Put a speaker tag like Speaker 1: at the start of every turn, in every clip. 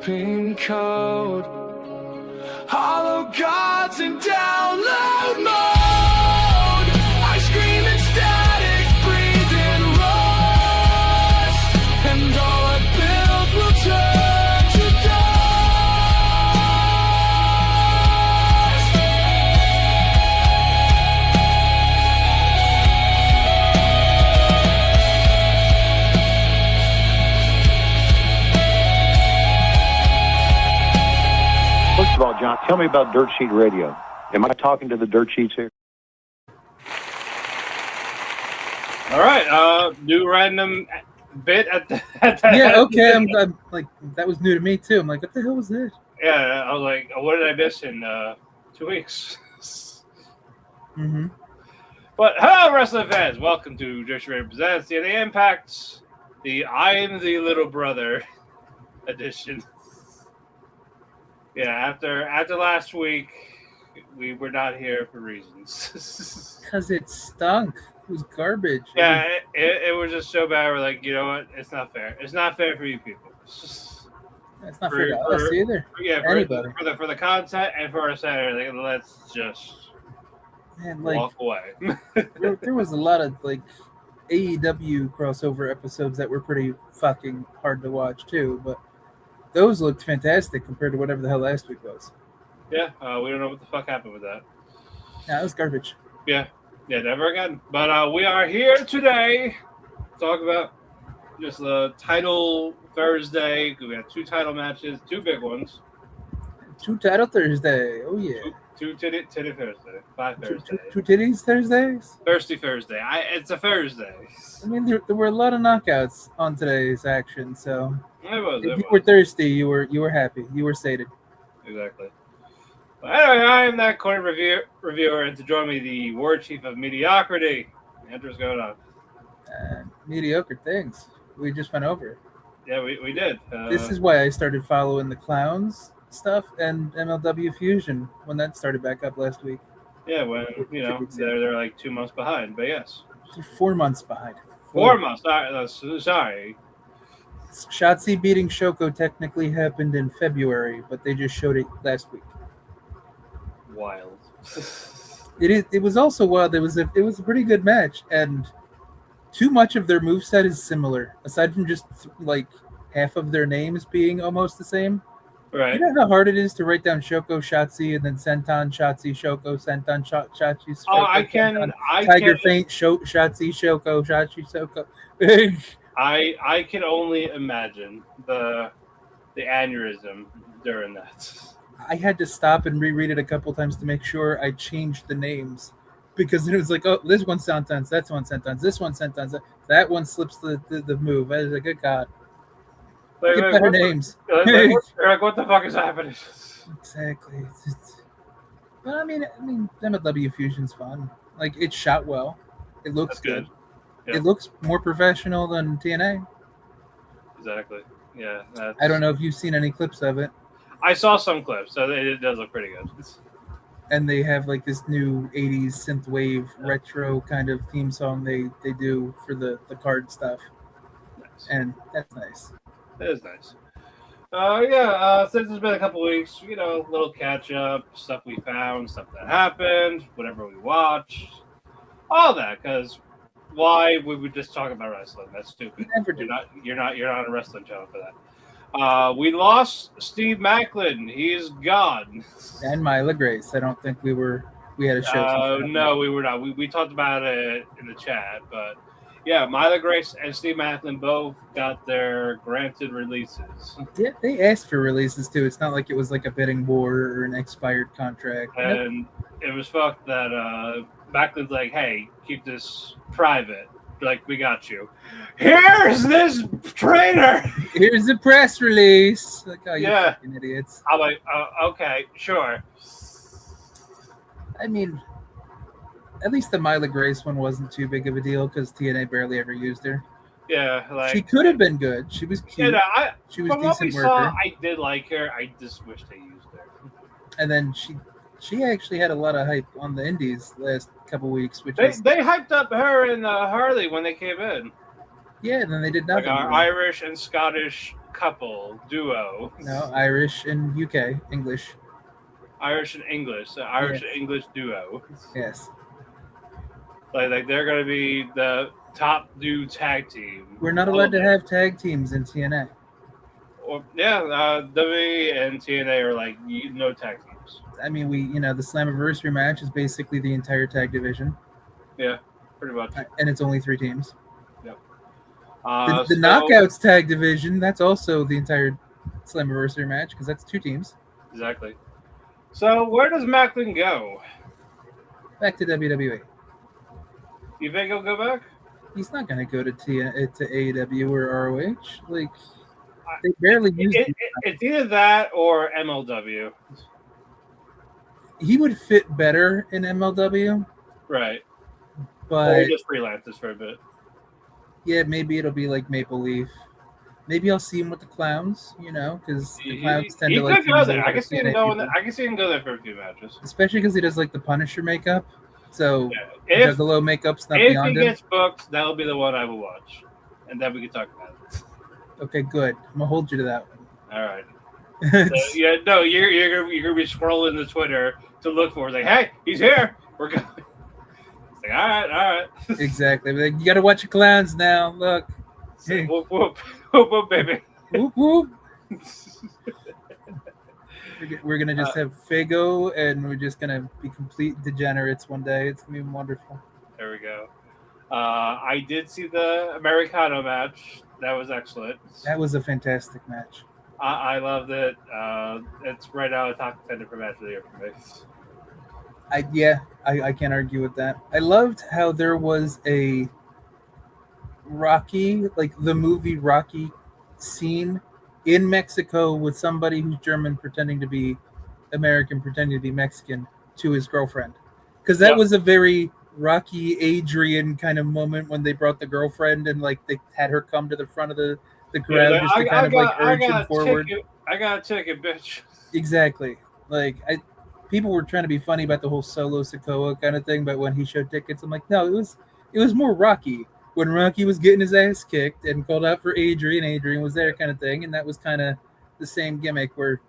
Speaker 1: pin code. Hollow gods in download mode. I scream in static, breathe in rust, and all I build will turn to dust.
Speaker 2: First of all, John, tell me about Dirt Sheet Radio. Am I talking to the Dirt Sheets here?
Speaker 3: All right, new random bit at the
Speaker 4: Yeah, okay. I'm like, that was new to me too. I'm like, what the hell was that?
Speaker 3: Yeah, I was like, what did I miss in 2 weeks?
Speaker 4: Mm-hmm.
Speaker 3: But hello, wrestling fans. Welcome to Dirt Sheet Radio Presents TNA Impact, the I Am the Little Brother edition. Yeah, after last week, we were not here for reasons.
Speaker 4: Because it stunk. It was garbage.
Speaker 3: Yeah, it was just so bad. We're like, you know what? It's not fair. It's not fair for you people.
Speaker 4: It's not fair to us either.
Speaker 3: Yeah,
Speaker 4: Anybody.
Speaker 3: for the content and for our Saturday, let's just walk away.
Speaker 4: there was a lot of like AEW crossover episodes that were pretty fucking hard to watch too, but those looked fantastic compared to whatever the hell last week was.
Speaker 3: Yeah, we don't know what the fuck happened with that.
Speaker 4: Yeah, it was garbage.
Speaker 3: Yeah, never again. But we are here today to talk about just the title Thursday. We had 2 title matches, 2 big ones.
Speaker 4: 2 title Thursday. Oh yeah.
Speaker 3: Two titty Thursday. 5 Thursday.
Speaker 4: Two titties Thursdays.
Speaker 3: Thirsty Thursday. It's a Thursday.
Speaker 4: I mean, there were a lot of knockouts on today's action, so
Speaker 3: It
Speaker 4: if you were thirsty, you were happy, you were sated.
Speaker 3: Exactly. But anyway, I am that corner reviewer, and to join me, the war chief of mediocrity. Andrew's going on.
Speaker 4: Mediocre things. We just went over it.
Speaker 3: Yeah, we did.
Speaker 4: This is why I started following the clowns stuff and MLW Fusion when that started back up last week.
Speaker 3: Yeah, when they're like 2 months behind, but yes.
Speaker 4: They're 4 months behind.
Speaker 3: 4 months. Sorry.
Speaker 4: Shotzi beating Shoko technically happened in February, but they just showed it last week.
Speaker 3: Wild.
Speaker 4: It was also wild. It was a pretty good match, and too much of their moveset is similar, aside from just like half of their names being almost the same.
Speaker 3: Right.
Speaker 4: You know how hard it is to write down Shoko, Shotzi, and then Senton, Shotzi, Shoko, Senton, Shotzi, Shoko.
Speaker 3: Oh, I can.
Speaker 4: Feint, Shotzi, Shoko, Shotzi, Shoko.
Speaker 3: I can only imagine the aneurysm during that.
Speaker 4: I had to stop and reread it a couple times to make sure I changed the names, because it was like, oh, this one's sentence, that's one sentence, this one's sentence, that one slips the move. I was like, good God. Get better names.
Speaker 3: What the fuck is happening?
Speaker 4: Exactly. But I mean, MLW Fusion's fun. Like, it's shot well. It looks good. Yeah. It looks more professional than TNA.
Speaker 3: Exactly. Yeah.
Speaker 4: I don't know if you've seen any clips of it.
Speaker 3: I saw some clips, so it does look pretty good.
Speaker 4: And they have like this new 80s synthwave retro kind of theme song they do for the card stuff.
Speaker 3: Nice.
Speaker 4: And that's nice.
Speaker 3: It is nice. Since it's been a couple weeks, a little catch up, stuff we found, stuff that happened, whatever we watched, all that. Because why would we just talk about wrestling? That's stupid.
Speaker 4: Never do.
Speaker 3: You're not on a wrestling channel for that. We lost Steve Macklin. He's gone.
Speaker 4: And Myla Grace. I don't think we had a show.
Speaker 3: No, we were not. We talked about it in the chat, but. Yeah, Myla Grace and Steve Macklin both got their granted releases.
Speaker 4: Yeah, they asked for releases too. It's not like it was like a bidding war or an expired contract.
Speaker 3: And it was fucked that Macklin's like, hey, keep this private. Like, we got you. Here's this traitor!
Speaker 4: Here's the press release. Like, oh, you
Speaker 3: yeah.
Speaker 4: fucking idiots.
Speaker 3: I'm like, okay, sure.
Speaker 4: I mean, at least the Myla Grace one wasn't too big of a deal because TNA barely ever used her.
Speaker 3: Yeah, like
Speaker 4: she could have been good. She was cute. She was decent worker.
Speaker 3: I did like her. I just wish they used her.
Speaker 4: And then she actually had a lot of hype on the Indies last couple weeks, which
Speaker 3: they hyped up her and Harley when they came in.
Speaker 4: Yeah, and then they did nothing.
Speaker 3: Like our Irish and Scottish couple, duo.
Speaker 4: No, Irish and UK English.
Speaker 3: Irish and English. So Irish
Speaker 4: Yes.
Speaker 3: and English duo.
Speaker 4: Yes,
Speaker 3: Like they're going to be the top new tag team.
Speaker 4: we're not allowed to have tag teams in TNA.
Speaker 3: Or, yeah, WWE and TNA are like no tag teams.
Speaker 4: I mean, the Slammiversary match is basically the entire tag division,
Speaker 3: Yeah, pretty much.
Speaker 4: and it's only 3 teams.
Speaker 3: Yep.
Speaker 4: The Knockouts tag division, that's also the entire Slammiversary match because that's 2 teams.
Speaker 3: Exactly. So where does Macklin go?
Speaker 4: Back to WWE.
Speaker 3: You think he'll go back?
Speaker 4: He's not going to go to AEW or ROH. Like, they barely use him.
Speaker 3: It's either that or MLW.
Speaker 4: He would fit better in MLW,
Speaker 3: Right.
Speaker 4: but
Speaker 3: Or just freelances for a bit.
Speaker 4: yeah, maybe it'll be like Maple Leaf. Maybe I'll see him with the Clowns, because the Clowns tend
Speaker 3: He
Speaker 4: to like
Speaker 3: could go
Speaker 4: use
Speaker 3: there.
Speaker 4: a lot
Speaker 3: I
Speaker 4: of
Speaker 3: can see him
Speaker 4: TNA
Speaker 3: going.
Speaker 4: people.
Speaker 3: I can see him go there for a few matches.
Speaker 4: Especially because he does like the Punisher makeup. So
Speaker 3: If
Speaker 4: Juggalo makeup's not
Speaker 3: he
Speaker 4: beyond him.
Speaker 3: gets booked, that'll be the one I will watch, and then we can talk about it.
Speaker 4: Okay, good. I'm gonna hold you to that one.
Speaker 3: All right. So, yeah, no, you're gonna be scrolling the Twitter to look for it. Like, hey, he's here. We're going. It's like, all right.
Speaker 4: Exactly. Like, you got to watch your Clowns now. Look.
Speaker 3: So, whoop, whoop, whoop, whoop, baby.
Speaker 4: Whoop, whoop. We're gonna just have Fago, and we're just gonna be complete degenerates one day. It's gonna be wonderful.
Speaker 3: There we go. I did see the Americano match. That was excellent.
Speaker 4: That was a fantastic match.
Speaker 3: I loved it. It's right now a top contender for match of the year for me.
Speaker 4: I can't argue with that. I loved how there was a Rocky, like the movie Rocky scene in Mexico with somebody who's German pretending to be American, pretending to be Mexican to his girlfriend. Because that was a very Rocky Adrian kind of moment when they brought the girlfriend and like they had her come to the front of the crowd just to kind of like urge him forward.
Speaker 3: I got a ticket, bitch.
Speaker 4: Exactly. Like people were trying to be funny about the whole Solo Sikoa kind of thing, but when he showed tickets, I'm like, no, it was more Rocky. When Rocky was getting his ass kicked and called out for Adrian was there kind of thing, and that was kind of the same gimmick where,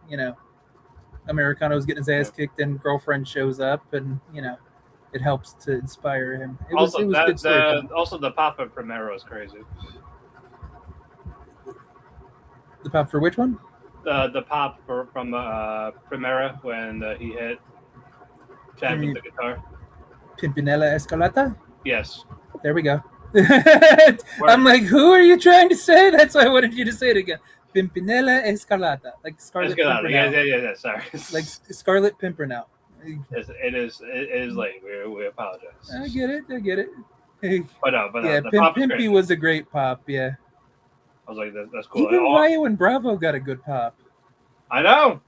Speaker 4: Americano was getting his ass kicked and girlfriend shows up and, it helps to inspire him. It was good storytelling.
Speaker 3: Also, the pop-up from Navarro is crazy.
Speaker 4: The pop for which one?
Speaker 3: The pop from Primera when he hit Chad with the guitar.
Speaker 4: Pimpinella Escalata?
Speaker 3: Yes.
Speaker 4: There we go. I'm like, who are you trying to say? That's why I wanted you to say it again. Pimpinella Escalata. Like Scarlet Pimpernel.
Speaker 3: Yeah, sorry.
Speaker 4: Like Scarlet Pimpernel.
Speaker 3: Yes, it is late. We apologize.
Speaker 4: I get it.
Speaker 3: But no,
Speaker 4: yeah,
Speaker 3: the pop
Speaker 4: Pimpy was a great pop, yeah.
Speaker 3: I was like, that's cool.
Speaker 4: Even Ryo and Bravo got a good pop.
Speaker 3: I know.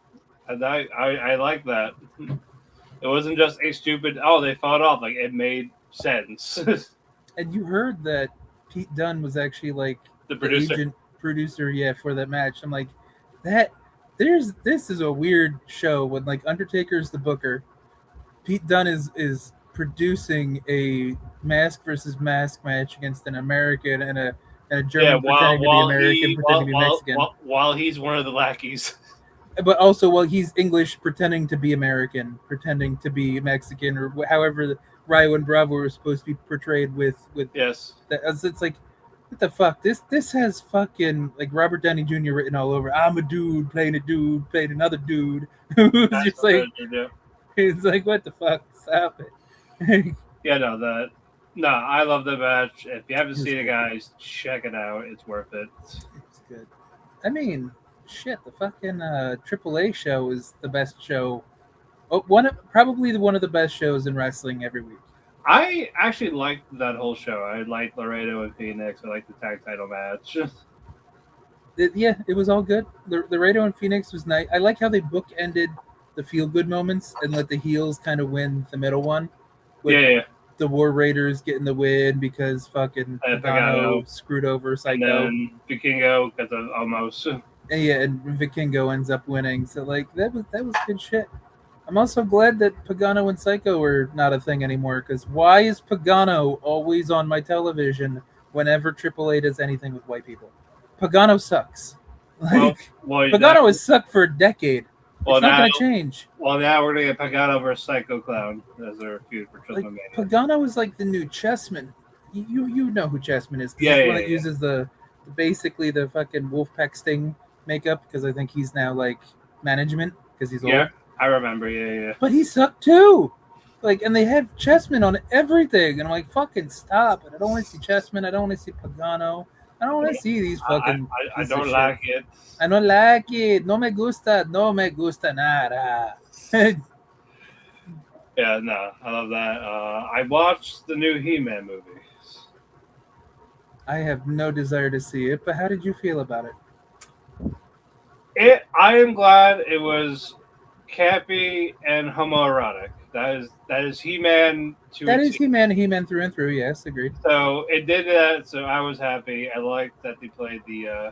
Speaker 3: I like that. It wasn't just a stupid, they fought off. Like, it made sense.
Speaker 4: And you heard that Pete Dunne was actually like
Speaker 3: the producer.
Speaker 4: Producer, for that match. I'm like, this is a weird show when like Undertaker's the booker. Pete Dunne is producing a mask versus mask match against an American and a German pretending to be American, pretending to be Mexican.
Speaker 3: While he's one of the lackeys.
Speaker 4: But also while he's English, pretending to be American, pretending to be Mexican, or however Ryo and Bravo were supposed to be portrayed with
Speaker 3: yes.
Speaker 4: It's like, what the fuck? This has fucking like Robert Downey Jr. written all over. I'm a dude playing another dude. It's just like, it's like, what the fuck? Stop it.
Speaker 3: No, I love the match. If you haven't seen it, guys, check it out. It's worth it.
Speaker 4: It's good. I mean, shit, the fucking AAA show is the best show. Probably one of the best shows in wrestling every week.
Speaker 3: I actually liked that whole show. I liked Laredo and Phoenix. I liked the tag title match.
Speaker 4: It was all good. The Laredo and Phoenix was nice. I like how they bookended the feel-good moments and let the heels kind of win the middle one.
Speaker 3: Yeah.
Speaker 4: The War Raiders getting the win because fucking Pagano screwed over Psycho.
Speaker 3: And then Vikingo because of almost.
Speaker 4: And Vikingo ends up winning. So like that was good shit. I'm also glad that Pagano and Psycho are not a thing anymore, because why is Pagano always on my television whenever AAA does anything with white people? Pagano sucks. Like
Speaker 3: well,
Speaker 4: Pagano has sucked for a decade.
Speaker 3: Well,
Speaker 4: It's not
Speaker 3: now,
Speaker 4: going to change.
Speaker 3: Well, now we're gonna get Pagano versus Psycho Clown as their feud for
Speaker 4: Like
Speaker 3: Triple Mania.
Speaker 4: Pagano is like the new Chessman. You know who Chessman is? 'Cause
Speaker 3: Yeah,
Speaker 4: he's the
Speaker 3: yeah,
Speaker 4: one that
Speaker 3: yeah.
Speaker 4: uses the basically the fucking Wolfpack Sting makeup because I think he's now like management because he's
Speaker 3: Yeah,
Speaker 4: old.
Speaker 3: I remember. Yeah.
Speaker 4: But he sucked too. Like, and they have Chessman on everything, and I'm like, fucking stop it! I don't want to see Chessman. I don't want to see Pagano. I don't want to see these fucking.
Speaker 3: I
Speaker 4: pieces of
Speaker 3: don't
Speaker 4: shit.
Speaker 3: like it.
Speaker 4: I don't like it. No me gusta. No me gusta nada.
Speaker 3: Yeah, no, I love that. I watched the new He-Man movie.
Speaker 4: I have no desire to see it, but how did you feel about it?
Speaker 3: I am glad it was campy and homoerotic. That is He-Man to
Speaker 4: That
Speaker 3: a
Speaker 4: is
Speaker 3: T.
Speaker 4: He-Man through and through. Yes, agreed.
Speaker 3: So it did that. So I was happy. I liked that they played the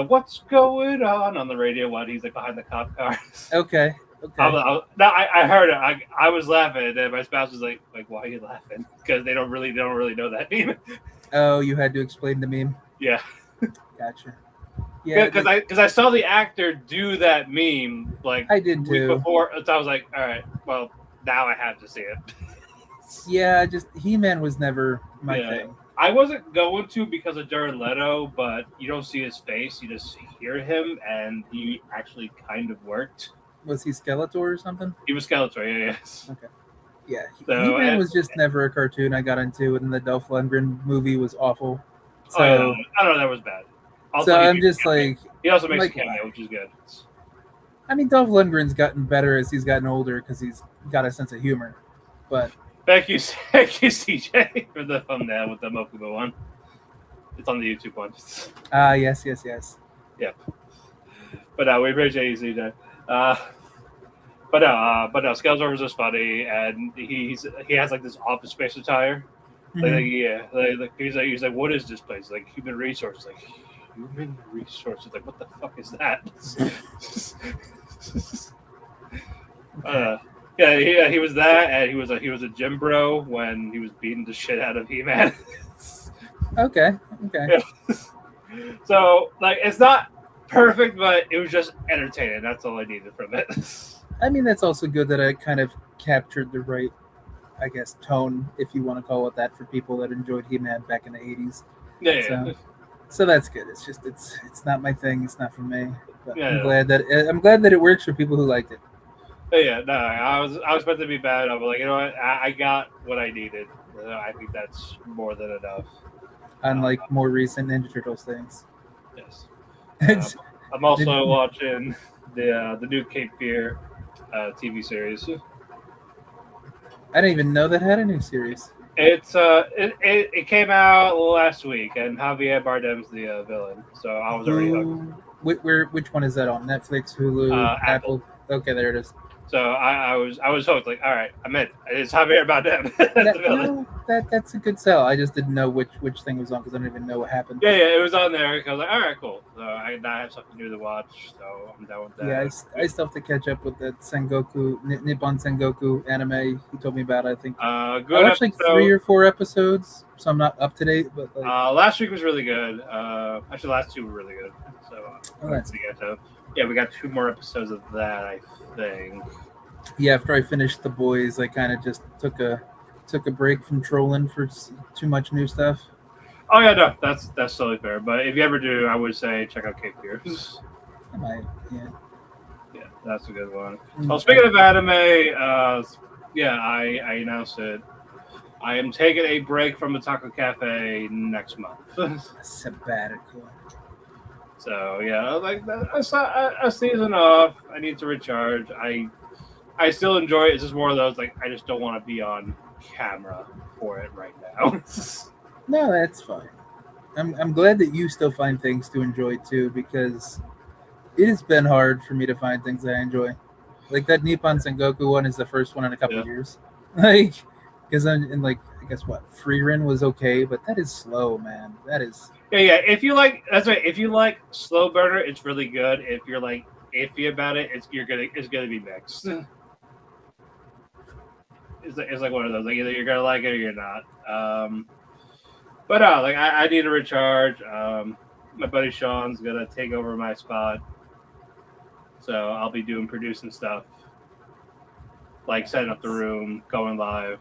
Speaker 3: "What's Going On" the radio while he's like behind the cop cars.
Speaker 4: Okay.
Speaker 3: I heard it. I was laughing, and then my spouse was like, "Why are you laughing?" Because they don't really know that meme.
Speaker 4: Oh, you had to explain the meme.
Speaker 3: Yeah.
Speaker 4: Gotcha. Yeah,
Speaker 3: because I saw the actor do that meme like
Speaker 4: I did
Speaker 3: week
Speaker 4: too.
Speaker 3: before, so I was like, all right, well now I have to see it.
Speaker 4: Yeah, just He-Man was never my
Speaker 3: Yeah.
Speaker 4: thing.
Speaker 3: I wasn't going to because of Jared Leto, but you don't see his face, you just hear him, and he actually kind of worked.
Speaker 4: Was he Skeletor or something?
Speaker 3: He was Skeletor, yes.
Speaker 4: Okay. Yeah,
Speaker 3: So,
Speaker 4: He-Man
Speaker 3: and-
Speaker 4: was just never a cartoon I got into, and the Dolph Lundgren movie was awful. So,
Speaker 3: Oh, yeah. I don't know, that was bad. Also,
Speaker 4: so
Speaker 3: he
Speaker 4: I'm
Speaker 3: makes
Speaker 4: just
Speaker 3: a cameo.
Speaker 4: like,
Speaker 3: He also makes
Speaker 4: like,
Speaker 3: a cameo, which is good.
Speaker 4: I mean, Dolph Lundgren's gotten better as he's gotten older because he's got a sense of humor. But
Speaker 3: Thank you, CJ, for the thumbnail with the Mokuba one. It's on the YouTube one.
Speaker 4: yes.
Speaker 3: Yep. But we appreciate you, CJ. But no, Skeletor was just funny, and he has like this Office Space attire. Like, he's like, what is this place? Like human resources. Like human resources. Like what the fuck is that? He was that, and he was a gym bro when he was beating the shit out of He-Man.
Speaker 4: Okay.
Speaker 3: Yeah. So like it's not perfect, but it was just entertaining. That's all I needed from it.
Speaker 4: I mean, that's also good that I kind of captured the right, I guess, tone, if you want to call it that, for people that enjoyed He-Man back in the 80s.
Speaker 3: Yeah.
Speaker 4: So that's good. It's just it's not my thing. It's not for me. But
Speaker 3: Yeah.
Speaker 4: I'm glad that it works for people who liked it.
Speaker 3: Yeah, no, I was about to be bad. I'm like, you know what? I got what I needed. I think that's more than enough.
Speaker 4: Unlike more recent Ninja Turtles things.
Speaker 3: Yes.
Speaker 4: It's-
Speaker 3: I'm also watching the new Cape Fear TV series.
Speaker 4: I didn't even know that had a new series.
Speaker 3: It came out last week, and Javier Bardem's the villain. So I was already hooked.
Speaker 4: Which one is that on? Netflix, Hulu,
Speaker 3: Apple.
Speaker 4: Okay, there it is.
Speaker 3: So I was hooked. Like, all right, I'm in. It's Javier Bardem. the villain.
Speaker 4: That's a good sell. I just didn't know which thing was on because I didn't even know what happened.
Speaker 3: Yeah, it was on there. I was like, all right, cool. So I have something new to watch, so I'm down with that.
Speaker 4: Yeah, I still have to catch up with that Sengoku, Nippon Sengoku anime he told me about. I think
Speaker 3: Good
Speaker 4: I watched like
Speaker 3: episode.
Speaker 4: 3 or 4 episodes, so I'm not up to date. But like,
Speaker 3: Last week was really good. Actually, last 2 were really good. So
Speaker 4: that's
Speaker 3: yeah, we got 2 more episodes of that, I think.
Speaker 4: yeah. After I finished The Boys, I kind of just took a break from trolling for too much new stuff.
Speaker 3: Oh yeah, no, that's totally fair. But if you ever do, I would say check out Cape Fear.
Speaker 4: I might, yeah.
Speaker 3: Yeah, that's a good one. Well, speaking of anime, I announced it. I am taking a break from the Taco Cafe next month.
Speaker 4: Sabbatical.
Speaker 3: So yeah, like a season off. I need to recharge. I still enjoy it. It's just more of those like I just don't want to be on camera for it right now.
Speaker 4: No, that's fine. I'm glad that you still find things to enjoy too, because it has been hard for me to find things that I enjoy. Like that Nippon Sengoku one is the first one in a couple of years. Like, because I'm in like I guess what Freerun was okay, but that is slow, man. That is.
Speaker 3: Yeah. If you like, that's right. If you like slow burner, it's really good. If you're like iffy about it, it's gonna be mixed. It's like one of those. Like either you're gonna like it or you're not. But like I need to recharge. my buddy Sean's gonna take over my spot, so I'll be producing stuff, like setting up the room, going live.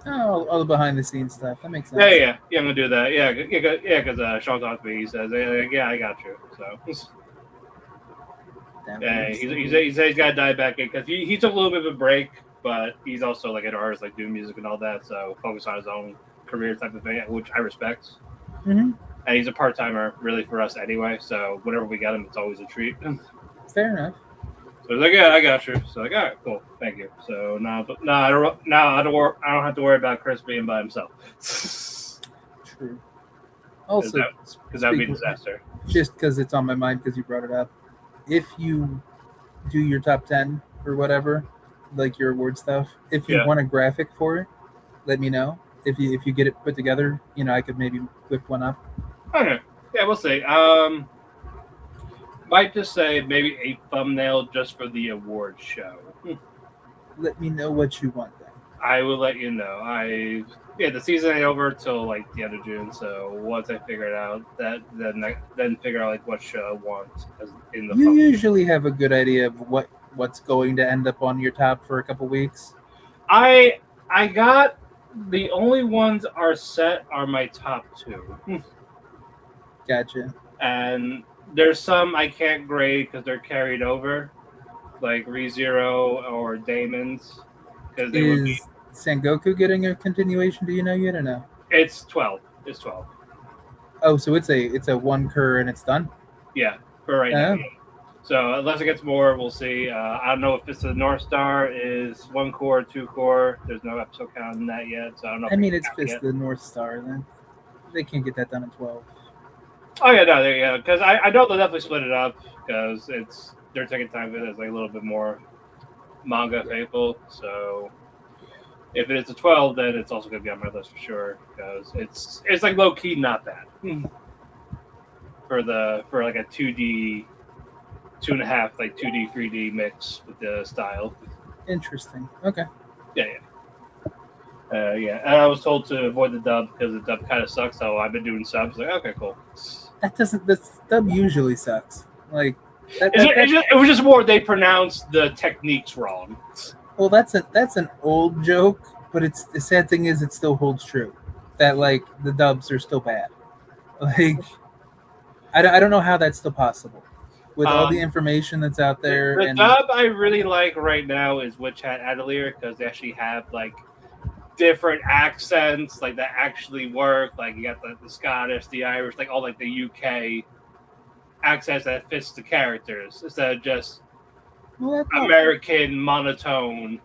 Speaker 4: Oh, all the behind the scenes stuff. That makes sense.
Speaker 3: Yeah. I'm gonna do that. Yeah, because Sean talked to me. He says, "Yeah, I got you." So. Yeah, he said he's got to dive back in because he took a little bit of a break, but he's also like an artist, like doing music and all that. So focus on his own career type of thing, which I respect.
Speaker 4: Mm-hmm.
Speaker 3: And he's a part timer, really, for us anyway. So whenever we got him, it's always a treat.
Speaker 4: Fair enough.
Speaker 3: So he's like, "Yeah, I got you." So like, "All right, cool, thank you." So I don't have to worry about Chris being by himself.
Speaker 4: True. Also,
Speaker 3: because that would be a disaster.
Speaker 4: Just because it's on my mind because you brought it up. If you do your top 10 or whatever, like your award stuff, if you want a graphic for it, let me know. If you get it put together, I could maybe whip one up.
Speaker 3: Okay. Yeah, we'll see. Might just say maybe a thumbnail just for the award show.
Speaker 4: Let me know what you want then.
Speaker 3: I will let you know. The season ain't over till like the end of June. So once I figure it out, then figure out like what show I want in the.
Speaker 4: You usually have a good idea of what's going to end up on your top for a couple weeks.
Speaker 3: I got the only ones are set are my top 2.
Speaker 4: Gotcha.
Speaker 3: And there's some I can't grade because they're carried over, like ReZero or Damon's, because they would be.
Speaker 4: Sengoku getting a continuation? Do you know yet or no?
Speaker 3: It's 12. It's 12.
Speaker 4: Oh, so it's a 1 cur and it's done?
Speaker 3: Yeah, for right now. So unless it gets more, we'll see. I don't know if it's the North Star is 1 core, 2 core. There's no episode count in that yet, so I don't know.
Speaker 4: It's just the North Star then. They can't get that done in 12.
Speaker 3: Oh yeah, because I know they'll definitely split it up because they're taking time with it as like a little bit more manga faithful. So. If it is a 12, then it's also going to be on my list for sure because it's like low key not bad for like a 2D, 2.5 like 2D 3D mix with the style.
Speaker 4: Interesting. Okay.
Speaker 3: Yeah. And I was told to avoid the dub because the dub kind of sucks. So I've been doing subs. Like, okay, cool.
Speaker 4: The dub usually sucks. Like
Speaker 3: it was just more they pronounced the techniques wrong.
Speaker 4: Well, that's an old joke, but the sad thing is it still holds true. That like the dubs are still bad. Like I don't know how that's still possible with all the information that's out there.
Speaker 3: The dub I really like right now is Witch Hat Atelier because they actually have like different accents like that actually work. Like you got the Scottish, the Irish, like all like the UK accents that fits the characters instead of just American monotone.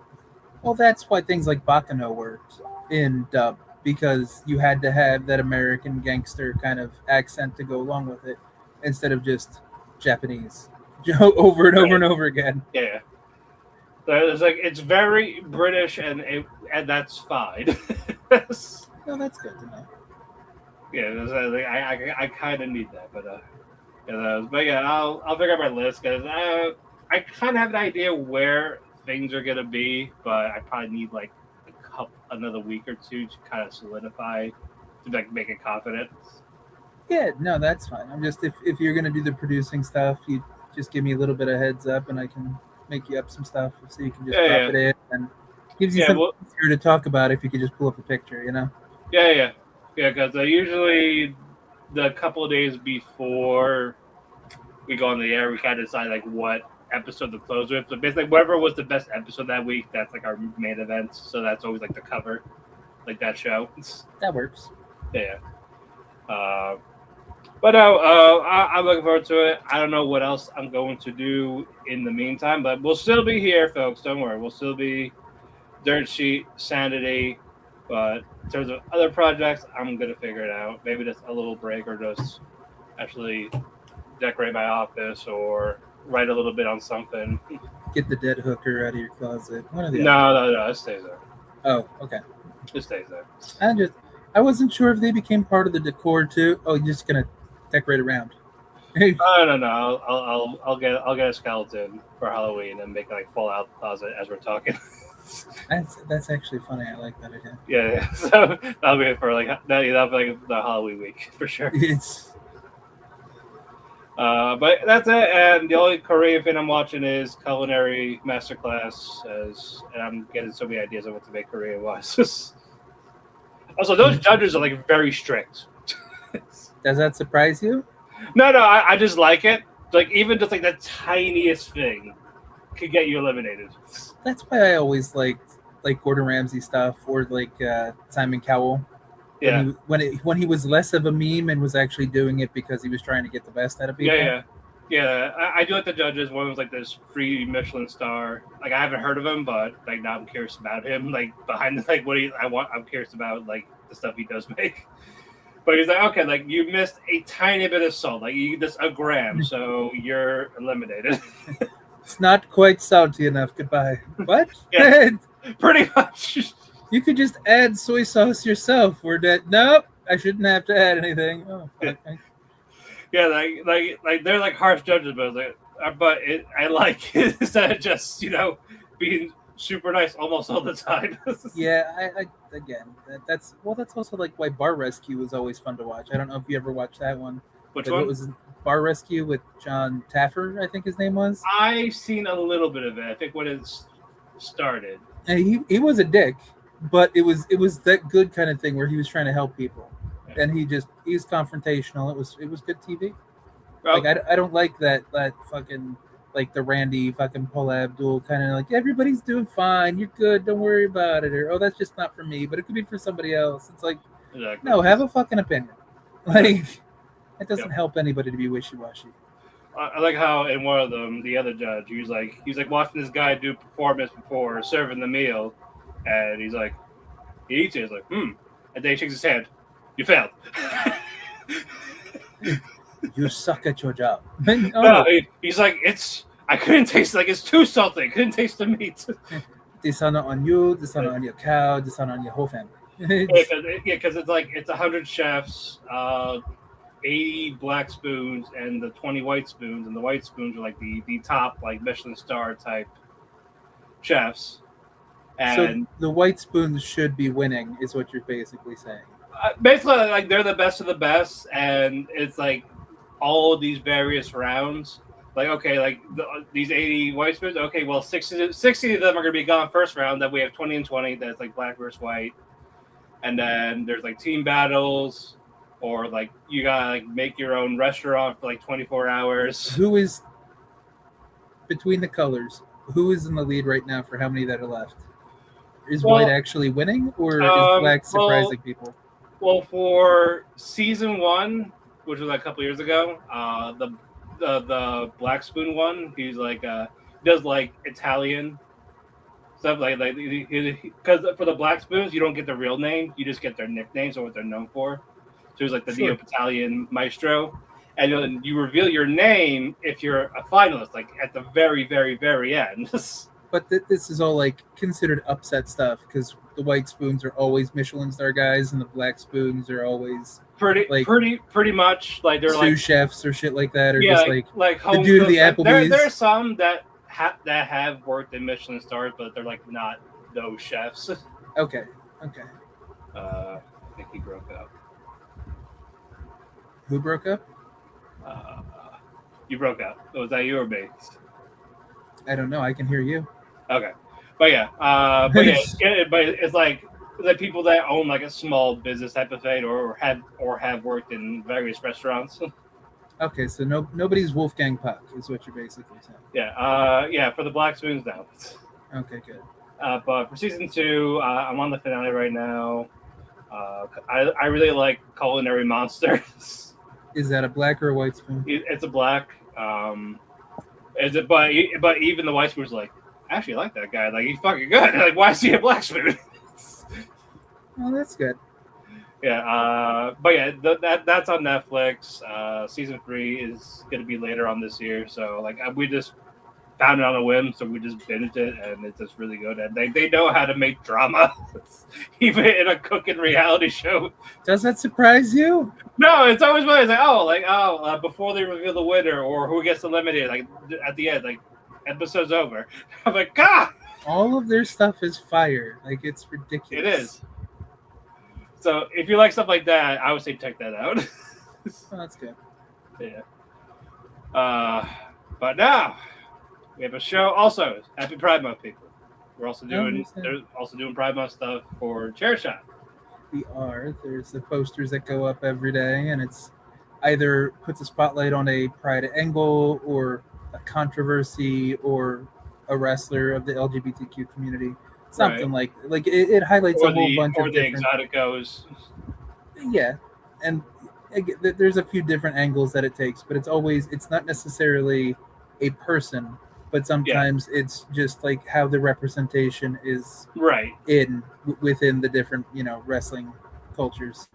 Speaker 4: Well, that's why things like Bakano worked in dub because you had to have that American gangster kind of accent to go along with it instead of just Japanese over and over and over again.
Speaker 3: Yeah. So it's very British and that's fine.
Speaker 4: No, that's good to know.
Speaker 3: Yeah, I kind of need that, but I'll figure out my list because I kind of have an idea where things are gonna be, but I probably need like another week or two to kind of solidify to like make it confident.
Speaker 4: Yeah, no, that's fine. I'm just if you're gonna do the producing stuff, you just give me a little bit of heads up, and I can make you up some stuff so you can just drop it in, and gives you something easier to talk about if you could just pull up a picture, you know?
Speaker 3: Yeah. Because usually the couple of days before we go on the air, we kind of decide like what episode to close with. So basically, whatever was the best episode that week, that's like our main event. So that's always like the cover, like that show.
Speaker 4: That works.
Speaker 3: Yeah. But no, I'm looking forward to it. I don't know what else I'm going to do in the meantime, but we'll still be here, folks. Don't worry. We'll still be Dirt Sheet, Sanity. But in terms of other projects, I'm going to figure it out. Maybe just a little break or just actually decorate my office or write a little bit on something.
Speaker 4: Get the dead hooker out of your closet.
Speaker 3: No, it stays there.
Speaker 4: Oh, okay.
Speaker 3: It stays there.
Speaker 4: I wasn't sure if they became part of the decor too. Oh, you're just gonna decorate around.
Speaker 3: No. I'll get a skeleton for Halloween and make like Fallout closet as we're talking.
Speaker 4: That's actually funny. I like that idea.
Speaker 3: Yeah. So that'll be it for that'll be like the Halloween week for sure. But that's it. And the only Korean thing I'm watching is Culinary Masterclass, and I'm getting so many ideas of what to make Korean wise. Also, those judges are like very strict.
Speaker 4: Does that surprise you?
Speaker 3: No, I just like it. Like even just like the tiniest thing could get you eliminated.
Speaker 4: That's why I always liked like Gordon Ramsay stuff or like Simon Cowell.
Speaker 3: Yeah,
Speaker 4: When he was less of a meme and was actually doing it because he was trying to get the best out of people.
Speaker 3: yeah. I do like the judges. One was like this free Michelin star. Like I haven't heard of him, but like now I'm curious about him. Like behind the like I'm curious about like the stuff he does make. But he's like, okay, like you missed a tiny bit of salt, like you just a gram, so you're eliminated.
Speaker 4: It's not quite salty enough. Goodbye. What?
Speaker 3: Yeah. Pretty much.
Speaker 4: You could just add soy sauce yourself. Or that? Nope, I shouldn't have to add anything. Oh, fuck.
Speaker 3: Yeah, like they're like harsh judges, but I like it instead of just being super nice almost all the time.
Speaker 4: Yeah, I again, that's also like why Bar Rescue was always fun to watch. I don't know if you ever watched that one.
Speaker 3: Which
Speaker 4: like,
Speaker 3: one?
Speaker 4: What was Bar Rescue with John Taffer? I think his name was.
Speaker 3: I've seen a little bit of it. I think when it started.
Speaker 4: And he was a dick, but it was that good kind of thing where he was trying to help people, and he was confrontational. It was good TV.
Speaker 3: Oh.
Speaker 4: Like I don't like that fucking like the Randy fucking Paula Abdul kind of like everybody's doing fine, you're good, don't worry about it, or oh that's just not for me, but it could be for somebody else. It's like
Speaker 3: exactly.
Speaker 4: No, have a fucking opinion. Like it doesn't help anybody to be wishy-washy.
Speaker 3: I like how in one of them, the other judge, he's like watching this guy do performance before serving the meal, and he eats it, he's like, and then he shakes his hand. You failed.
Speaker 4: You suck at your job.
Speaker 3: No, he's like, I couldn't taste it, like it's too salty. I couldn't taste the meat.
Speaker 4: Dishonor on you, dishonor on your cow, dishonor on your whole family.
Speaker 3: Because it's 100 chefs, 80 black spoons, and the 20 white spoons, and the white spoons are like the top like Michelin star type chefs. And
Speaker 4: so the white spoons should be winning, is what you're basically saying.
Speaker 3: Basically, like they're the best of the best, and it's like all of these various rounds. Like okay, like these 80 white spoons. Okay, well 60 of them are going to be gone first round. Then we have 20 and 20. That's like black versus white, and then there's like team battles, or like you gotta like make your own restaurant for like 24 hours.
Speaker 4: Who is between the colors? Who is in the lead right now for how many that are left? Is white actually winning, or is black surprising people?
Speaker 3: Well, for season 1, which was like a couple years ago, the black spoon one, he's like does like Italian stuff, like because for the black spoons you don't get their real name, you just get their nicknames or what they're known for. So he's like the Neo-Italian maestro, and you reveal your name if you're a finalist, like at the very, very, very end.
Speaker 4: But this is all like considered upset stuff because the white spoons are always Michelin star guys and the black spoons are always
Speaker 3: pretty much like they're
Speaker 4: sous
Speaker 3: like
Speaker 4: chefs or shit like that, or
Speaker 3: yeah,
Speaker 4: just
Speaker 3: like
Speaker 4: the dude of the Applebee's.
Speaker 3: There's some that have worked in Michelin stars, but they're like not those chefs.
Speaker 4: Okay.
Speaker 3: I think he broke up.
Speaker 4: Who broke up?
Speaker 3: You broke up. Was that you or me?
Speaker 4: I don't know. I can hear you.
Speaker 3: Okay, but it's like the people that own like a small business type of thing, or have worked in various restaurants.
Speaker 4: Okay, so nobody's Wolfgang Puck is what you're basically saying.
Speaker 3: Yeah. For the black spoons now.
Speaker 4: Okay, good.
Speaker 3: But for season 2, I'm on the finale right now. I really like Culinary Monsters.
Speaker 4: Is that a black or a white spoon?
Speaker 3: It's a black. But even the white spoon's like, I actually like that guy. Like he's fucking good. Like why is he a black spoon?
Speaker 4: Oh, that's good.
Speaker 3: Yeah. But yeah, that's on Netflix. Season 3 is gonna be later on this year. So like we just found it on a whim, so we just binged it, and it's just really good. And they know how to make drama, even in a cooking reality show.
Speaker 4: Does that surprise you?
Speaker 3: No, it's always funny. It's like, before they reveal the winner or who gets eliminated, like at the end, like episode's over. I'm like, God!
Speaker 4: All of their stuff is fire. Like it's ridiculous.
Speaker 3: It is. So if you like stuff like that, I would say check that out.
Speaker 4: Oh, that's good.
Speaker 3: Yeah. But now we have a show. Also, Happy Pride Month, people. We're also doing Pride Month stuff for Chair Shot.
Speaker 4: We are. There's the posters that go up every day, and it's either puts a spotlight on a pride angle or a controversy or a wrestler of the LGBTQ community. Something like it highlights a whole bunch of
Speaker 3: the
Speaker 4: different
Speaker 3: exoticos.
Speaker 4: Yeah, and there's a few different angles that it takes, but it's not necessarily a person, but sometimes it's just like how the representation is within the different wrestling cultures.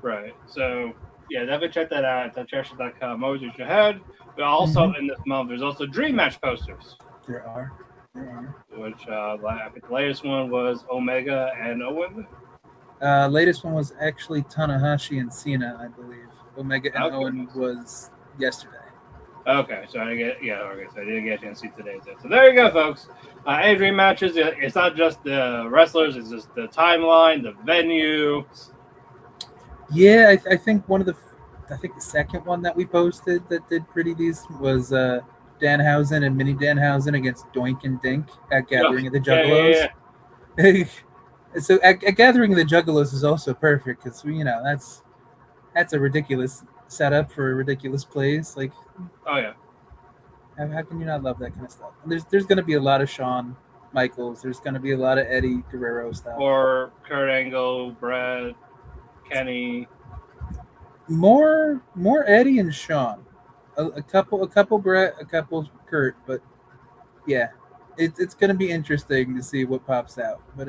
Speaker 3: Right. So definitely check that out at chairshot.com. Always use your head. But also in this month, there's also Dream Match posters.
Speaker 4: There are.
Speaker 3: Which I think the latest one was Omega and Owen.
Speaker 4: Latest one was actually Tanahashi and Cena, I believe. Omega and Owen was yesterday.
Speaker 3: Okay, so I didn't get a chance to see today's. So there you go, folks. Any dream matches? It's not just the wrestlers; it's just the timeline, the venue.
Speaker 4: Yeah, I think the second one that we posted that did pretty decent was Danhausen and Mini Danhausen against Doink and Dink at Gathering of the Juggalos. Yeah. So at Gathering of the Juggalos is also perfect because that's a ridiculous setup for a ridiculous place. Like,
Speaker 3: oh yeah,
Speaker 4: how can you not love that kind of stuff? And there's going to be a lot of Shawn Michaels. There's going to be a lot of Eddie Guerrero stuff.
Speaker 3: Or Kurt Angle, Brett, Kenny.
Speaker 4: More Eddie and Shawn. A couple Brett, a couple Kurt, but yeah. It's going to be interesting to see what pops out. But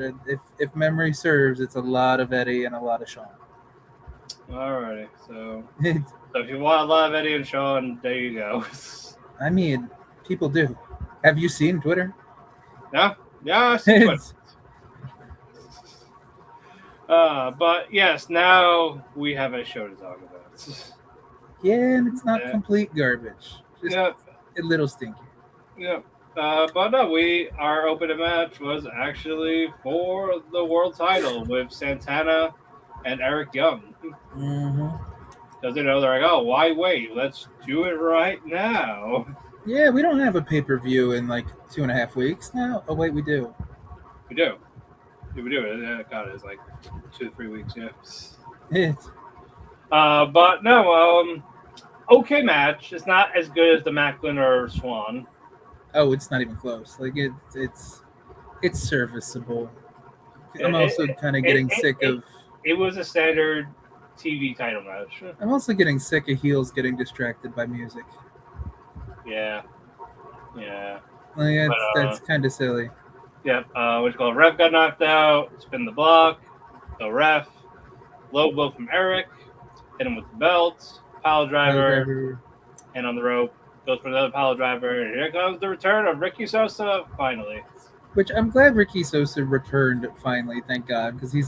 Speaker 4: if memory serves, it's a lot of Eddie and a lot of Shawn.
Speaker 3: Alrighty, so if you want a lot of Eddie and Shawn, there you go.
Speaker 4: I mean, people do. Have you seen Twitter?
Speaker 3: Yeah, I see Twitter. But yes, now we have a show to talk about.
Speaker 4: Yeah, and it's not complete garbage. Just a little stinky.
Speaker 3: Yeah. But no, our opening match was actually for the world title with Santana and Eric Young. Because they're like, oh, why wait? Let's do it right now.
Speaker 4: Yeah, we don't have a pay-per-view in like 2.5 weeks now. Oh wait, we do.
Speaker 3: We do. Yeah, we do. Yeah, God, it's like 2 to 3 weeks.
Speaker 4: Yeah.
Speaker 3: But no, okay match. It's not as good as the Macklin or Swan.
Speaker 4: Oh, it's not even close. Like it's serviceable. I'm also kind of getting sick of.
Speaker 3: It was a standard TV title match.
Speaker 4: I'm also getting sick of heels getting distracted by music.
Speaker 3: Yeah.
Speaker 4: Like, that's kind of silly.
Speaker 3: Yep. What you call it? Ref got knocked out. Spin the block. The ref. Low blow from Eric. Hit him with the belt. Pile driver. And on the rope. Goes for another pile driver, and here comes the return of Ricky Sosa, finally.
Speaker 4: Which I'm glad Ricky Sosa returned finally, thank God, because he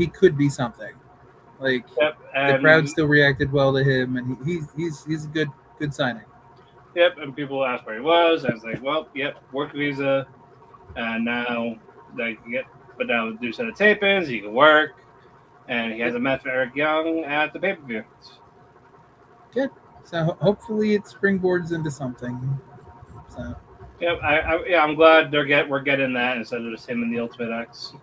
Speaker 4: could be something. Like, the crowd still reacted well to him, and he's a good signing.
Speaker 3: Yep, and people asked where he was, and it's like, well, work visa, and now they can now do a set of tape-ins, he can work, and he has a match with Eric Young at the pay-per-view.
Speaker 4: Good. So hopefully it springboards into something. So.
Speaker 3: Yeah, I'm glad we're getting that instead of just him and the Ultimate X.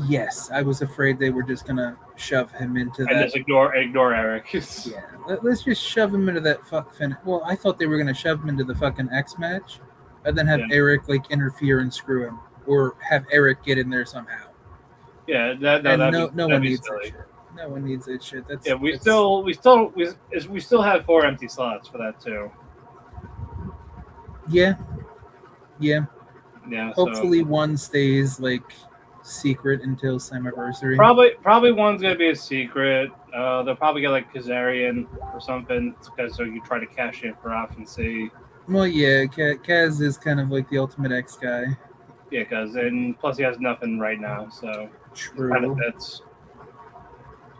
Speaker 4: Yes, I was afraid they were just gonna shove him into that.
Speaker 3: And just ignore Eric.
Speaker 4: Yeah, let's just shove him into that finish. Well, I thought they were gonna shove him into the fucking X match, and then have Eric like interfere and screw him, or have Eric get in there somehow.
Speaker 3: Yeah,
Speaker 4: no one needs that shit. No one needs that shit.
Speaker 3: We still have 4 empty slots for that too.
Speaker 4: Yeah. Hopefully
Speaker 3: so.
Speaker 4: One stays like secret until Slammiversary.
Speaker 3: Probably one's gonna be a secret. They'll probably get like Kazarian or something because so you try to cash in for option C.
Speaker 4: Well, yeah, Kaz is kind of like the Ultimate X guy.
Speaker 3: Yeah, and plus he has nothing right now, so
Speaker 4: true.
Speaker 3: Kind of fits.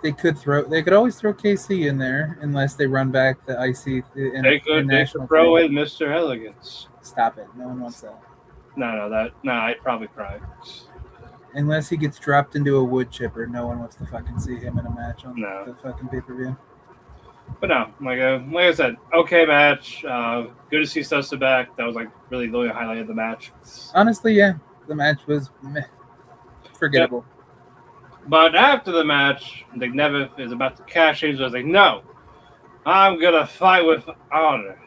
Speaker 4: They could always throw KC in there unless they run back the IC.
Speaker 3: They could throw in Mr. Elegance.
Speaker 4: Stop it! No one wants that.
Speaker 3: No, I'd probably cry.
Speaker 4: Unless he gets dropped into a wood chipper, no one wants to fucking see him in a match on the fucking pay-per-view.
Speaker 3: But no, like I said, okay match. Good to see Sosa back. That was like really the only highlight of the match.
Speaker 4: Honestly, yeah, the match was forgettable.
Speaker 3: But after the match, like Neville is about to cash in. So I was like, no, I'm gonna fight with honor.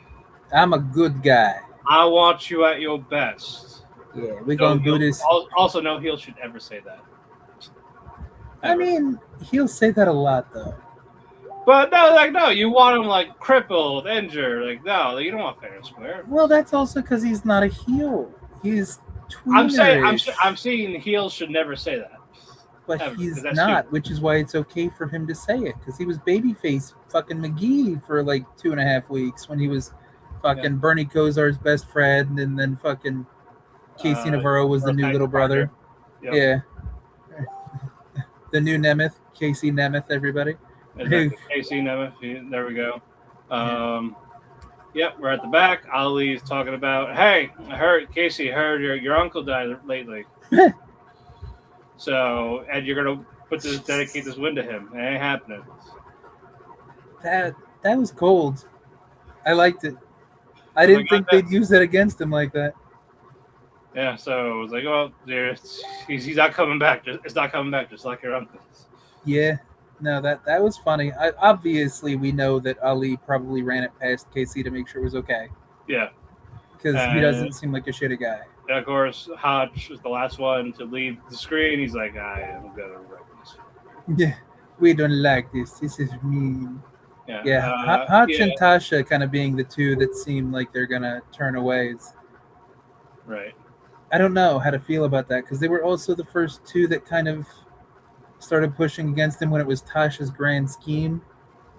Speaker 4: I'm a good guy.
Speaker 3: I want you at your best.
Speaker 4: Yeah, we're gonna do this.
Speaker 3: Also, no heel should ever say that.
Speaker 4: I mean, he'll say that a lot though.
Speaker 3: But no, you want him like crippled, injured, like no, you don't want fair and square.
Speaker 4: Well, that's also because he's not a heel. He's tweenerish.
Speaker 3: I'm saying heels should never say that.
Speaker 4: But
Speaker 3: ever,
Speaker 4: he's not, which is why it's okay for him to say it. Because he was babyface fucking McGee for like 2.5 weeks when he was fucking Bernie Kosar's best friend, and then fucking Casey Navarro was the new little brother. Yep. Yeah. The new Nemeth, Casey Nemeth, everybody.
Speaker 3: Exactly. Casey Nemeth, there we go. Yep, we're at the back. Ali's talking about, hey, Casey heard your uncle died lately. So, and you're gonna dedicate this win to him. It ain't happening.
Speaker 4: That was cold. I liked it. I didn't think they'd use that against him like that.
Speaker 3: Yeah, so it was like, well, he's not coming back. It's not coming back, just like your uncle's.
Speaker 4: Yeah, no, that was funny. Obviously, we know that Ali probably ran it past Casey to make sure it was okay. Yeah, because he doesn't seem like a shitty guy.
Speaker 3: And of course, Hodge was the last one to leave the screen. He's like, I am gonna wreck this.
Speaker 4: Yeah, we don't like this. This is mean. Yeah. Hodge and Tasha kind of being the two that seem like they're gonna turn away.
Speaker 3: Right.
Speaker 4: I don't know how to feel about that because they were also the first two that kind of started pushing against him when it was Tasha's grand scheme.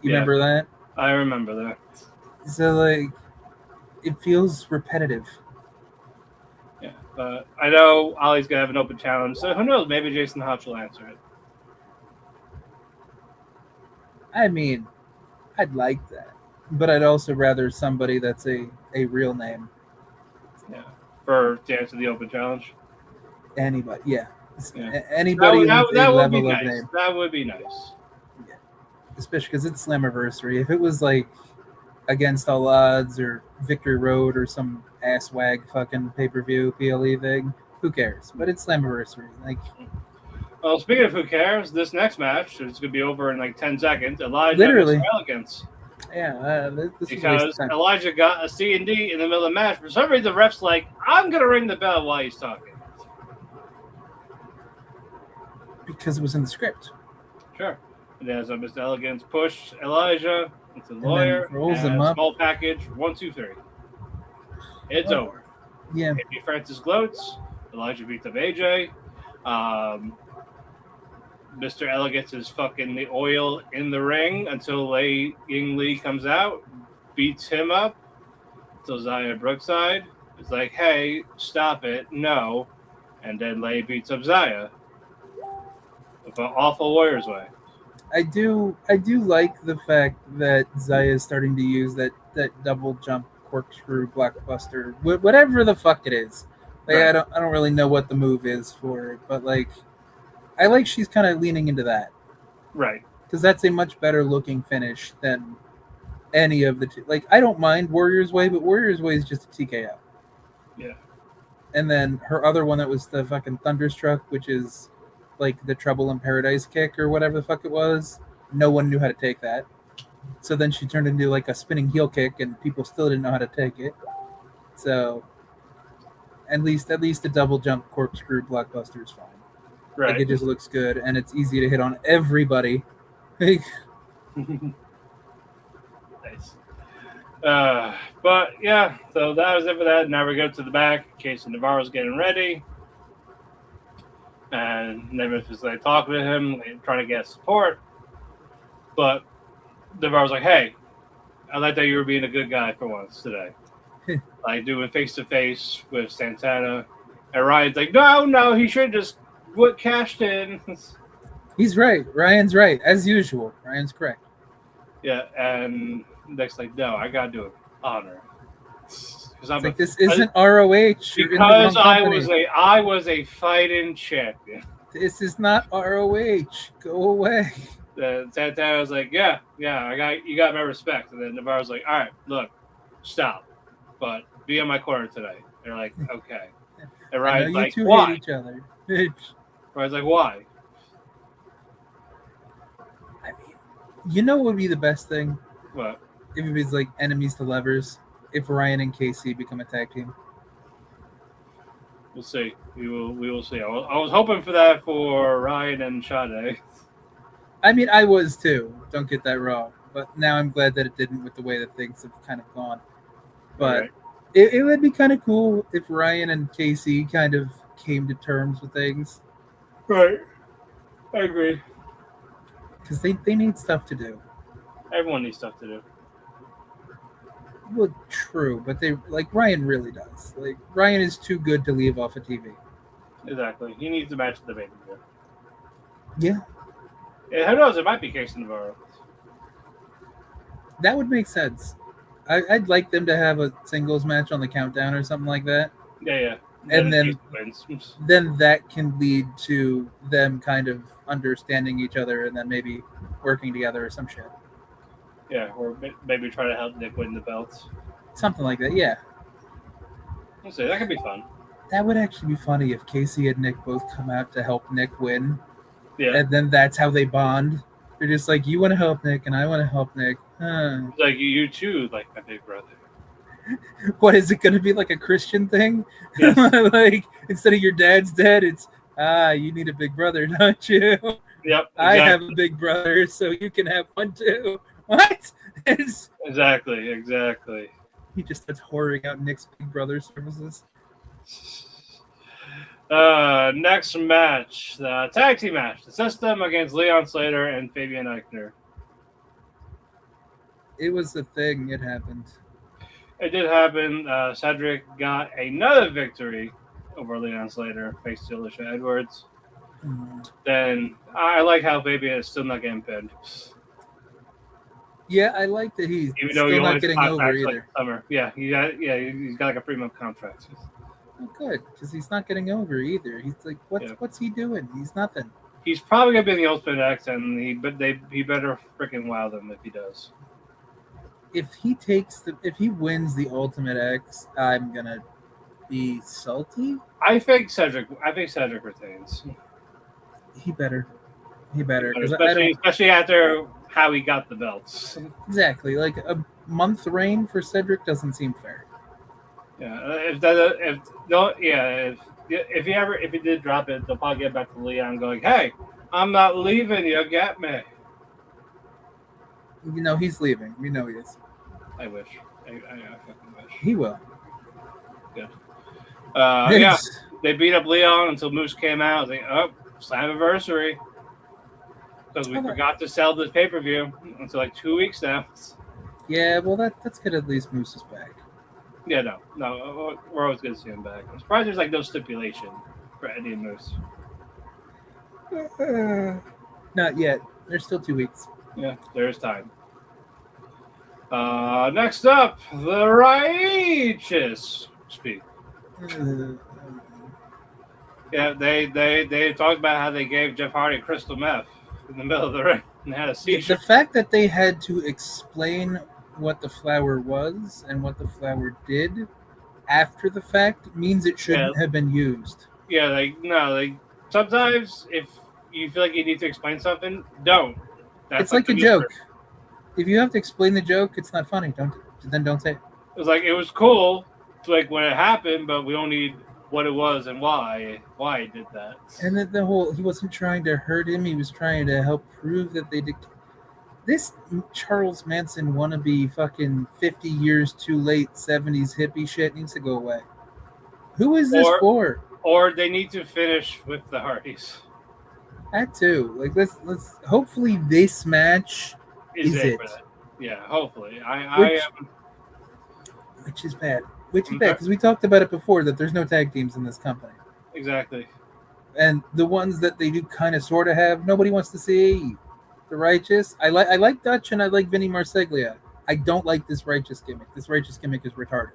Speaker 4: You remember that?
Speaker 3: I remember that.
Speaker 4: So, like, it feels repetitive.
Speaker 3: Yeah, but I know Ollie's going to have an open challenge, so who knows? Maybe Jason Hodge will answer it.
Speaker 4: I mean, I'd like that. But I'd also rather somebody that's a real name.
Speaker 3: Yeah. To answer the open challenge?
Speaker 4: Anybody, yeah. Anybody with a level of name.
Speaker 3: That would be nice.
Speaker 4: Yeah. Especially because it's Slammiversary. If it was like Against All Odds or Victory Road or some asswag fucking pay-per-view PLE thing, who cares? But it's Slammiversary. Like,
Speaker 3: well, speaking of who cares, this next match is going to be over in like 10 seconds. Elijah
Speaker 4: literally.
Speaker 3: Elegance.
Speaker 4: Yeah, this
Speaker 3: because Elijah got a C&D in the middle of the match. For some reason, the ref's like, I'm going to ring the bell while he's talking.
Speaker 4: Because it was in the script.
Speaker 3: Sure. And as Mr. Elegance pushed Elijah into the lawyer.
Speaker 4: Rolls him up.
Speaker 3: Small package, 1, 2, 3. It's over.
Speaker 4: Yeah.
Speaker 3: Amy Francis gloats. Elijah beats up AJ. Mr. Elegance is fucking the oil in the ring until Ying Lee comes out, beats him up. So Zaya Brookside is like, hey, stop it. No. And then Lei beats up Zaya. With an awful Warriors way.
Speaker 4: I do like the fact that Zaya is starting to use that double jump corkscrew blockbuster, whatever the fuck it is. Like, right. I don't really know what the move is for it, but like, I like she's kind of leaning into that,
Speaker 3: right?
Speaker 4: Because that's a much better looking finish than any of the two. Like, I don't mind Warriors Way, but Warriors Way is just a TKO.
Speaker 3: Yeah.
Speaker 4: And then her other one that was the fucking Thunderstruck, which is like the Trouble in Paradise kick or whatever the fuck it was. No one knew how to take that. So then she turned into like a spinning heel kick, and people still didn't know how to take it. So at least the double jump corkscrew blockbuster is fine.
Speaker 3: Right.
Speaker 4: Like, it just looks good, and it's easy to hit on everybody.
Speaker 3: Nice. But yeah, so that was it for that. Now we go to the back. Casey Navarro's getting ready. And Nemeth is like talking to him, trying to get support. But Navarro's like, hey, I like that you were being a good guy for once today. Like doing face-to-face with Santana. And Ryan's like, no, he should have just cashed in.
Speaker 4: He's right. Ryan's right. As usual. Ryan's correct.
Speaker 3: Yeah, and Nick's like, no, I got to do it. Honor.
Speaker 4: Like, this isn't ROH.
Speaker 3: Because I was a fighting champion.
Speaker 4: This is not ROH. Go away.
Speaker 3: Then Santana was like, yeah, you got my respect. And then Navarro's like, all right, look, stop, but be on my corner tonight. They're like, okay. And
Speaker 4: I know
Speaker 3: Ryan's
Speaker 4: you
Speaker 3: like,
Speaker 4: two
Speaker 3: why?
Speaker 4: hate each other.
Speaker 3: Ryan's like, why?
Speaker 4: I mean, you know what would be the best thing?
Speaker 3: What?
Speaker 4: If it was like enemies to lovers. If Ryan and Casey become a tag team.
Speaker 3: We'll see. We will see. I was hoping for that for Ryan and Sade.
Speaker 4: I mean, I was too. Don't get that wrong. But now I'm glad that it didn't with the way that things have kind of gone. But
Speaker 3: Right.
Speaker 4: it would be kind of cool if Ryan and Casey kind of came to terms with things.
Speaker 3: Right. I agree.
Speaker 4: Because they need stuff to do.
Speaker 3: Everyone needs stuff to do.
Speaker 4: Well, true, but they like Ryan really does. Like Ryan is too good to leave off of TV.
Speaker 3: Exactly. He needs to match the baby.
Speaker 4: Yeah,
Speaker 3: Yeah, who knows? It might be Casey Navarro.
Speaker 4: that would make sense. I'd like them to have a singles match on the countdown or something like that.
Speaker 3: Yeah.
Speaker 4: And then-
Speaker 3: Casey wins.
Speaker 4: Then that can lead to them kind of understanding each other and then maybe working together or some shit.
Speaker 3: Yeah, or maybe try to help Nick win the belts.
Speaker 4: Something like that, yeah.
Speaker 3: We'll see. That could be fun.
Speaker 4: That would actually be funny if Casey and Nick both come out to help Nick win.
Speaker 3: Yeah.
Speaker 4: And then that's how they bond. They're just like, you want to help Nick and I want to help Nick. Huh.
Speaker 3: It's like you too, like my big brother.
Speaker 4: What is it going to be, like a Christian thing?
Speaker 3: Yes.
Speaker 4: Like instead of your dad's dead, it's you need a big brother, don't you?
Speaker 3: Yep. Exactly.
Speaker 4: I have a big brother, so you can have one too. What?
Speaker 3: Exactly.
Speaker 4: He just starts whoring out Nick's big brother services.
Speaker 3: Next match, the tag team match, the System against Leon Slater and Fabian Aichner.
Speaker 4: It was a thing. It happened.
Speaker 3: It did happen. Cedric got another victory over Leon Slater, faced Alisha Edwards. Then I like how Fabian is still not getting pinned.
Speaker 4: Yeah, I like that he's
Speaker 3: Even though
Speaker 4: still
Speaker 3: he
Speaker 4: not
Speaker 3: only
Speaker 4: getting over
Speaker 3: contracts
Speaker 4: either.
Speaker 3: like summer. Yeah, he's got like a 3-month contract.
Speaker 4: Oh, good, because he's not getting over either. He's like, what's he doing? He's nothing.
Speaker 3: He's probably gonna be in the Ultimate X, and he better freaking wow them if he does.
Speaker 4: If he wins the Ultimate X, I'm gonna be salty.
Speaker 3: I think Cedric retains,
Speaker 4: He better. 'Cause I don't-
Speaker 3: especially after how he got the belts.
Speaker 4: exactly, like a month reign for Cedric doesn't seem fair.
Speaker 3: Yeah, if he did drop it, they'll probably get back to Leon going, "Hey, I'm not leaving you. Get me."
Speaker 4: You know he's leaving. We know he is.
Speaker 3: I wish. I fucking wish.
Speaker 4: He will.
Speaker 3: Good. Yeah, they beat up Leon until Moose came out. I was like, oh, Slammiversary. Because we forgot to sell this pay-per-view until like 2 weeks now.
Speaker 4: Yeah, well, that's good. At least Moose is back.
Speaker 3: Yeah, no, we're always good to see him back. I'm surprised there's like no stipulation for Eddie and Moose.
Speaker 4: Not yet. There's still 2 weeks.
Speaker 3: Yeah, there's time. Next up, the Righteous speak. Yeah, they talked about how they gave Jeff Hardy crystal meth in the middle of the ring and had a seizure.
Speaker 4: The fact that they had to explain what the flower was and what the flower did after the fact means it shouldn't have been used.
Speaker 3: Yeah, sometimes if you feel like you need to explain something, don't.
Speaker 4: It's like a joke. If you have to explain the joke, it's not funny. Don't say it.
Speaker 3: It was like it was cool, like when it happened, but we don't need what it was and why he did that.
Speaker 4: And then he wasn't trying to hurt him. He was trying to help prove that they did. This Charles Manson wannabe fucking 50 years too late 70s hippie shit needs to go away. Who is this for?
Speaker 3: Or they need to finish with the Hardys.
Speaker 4: That too. Like let's hopefully this match is it.
Speaker 3: For that. Yeah, hopefully.
Speaker 4: Which is bad. Which is bad because we talked about it before that there's no tag teams in this company.
Speaker 3: Exactly.
Speaker 4: And the ones that they do kind of sort of have, nobody wants to see. The Righteous. I like Dutch and I like Vinny Marseglia. I don't like this Righteous gimmick. This Righteous gimmick is retarded.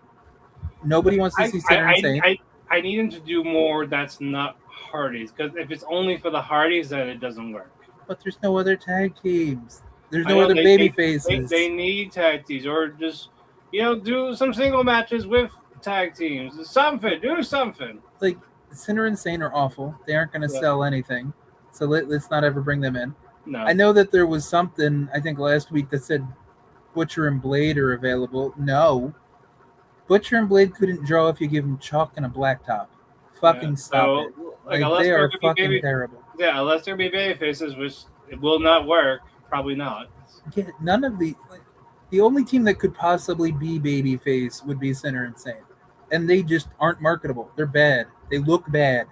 Speaker 4: Nobody wants to see Sinner and Saint.
Speaker 3: I need him to do more that's not Hardys, because if it's only for the Hardys, then it doesn't work.
Speaker 4: But there's no other tag teams. There's
Speaker 3: I
Speaker 4: no
Speaker 3: know
Speaker 4: other
Speaker 3: they-
Speaker 4: baby
Speaker 3: they-
Speaker 4: faces.
Speaker 3: They need tag teams, or just do some single matches with tag teams. Something, do something.
Speaker 4: Like Sinner and Sane are awful. They aren't going to
Speaker 3: Yeah.
Speaker 4: sell anything. So let's not ever bring them in.
Speaker 3: No,
Speaker 4: I know that there was something, I think last week, that said Butcher and Blade are available. No. Butcher and Blade couldn't draw if you give them chalk and a blacktop. Fucking stop it. Like,
Speaker 3: unless
Speaker 4: they
Speaker 3: they're
Speaker 4: are
Speaker 3: gonna be
Speaker 4: fucking terrible.
Speaker 3: Yeah, unless there be baby faces, which it will not work. Probably not.
Speaker 4: Yeah, none of the only team that could possibly be babyface would be Sinner and Sane. And they just aren't marketable. They're bad. They look bad.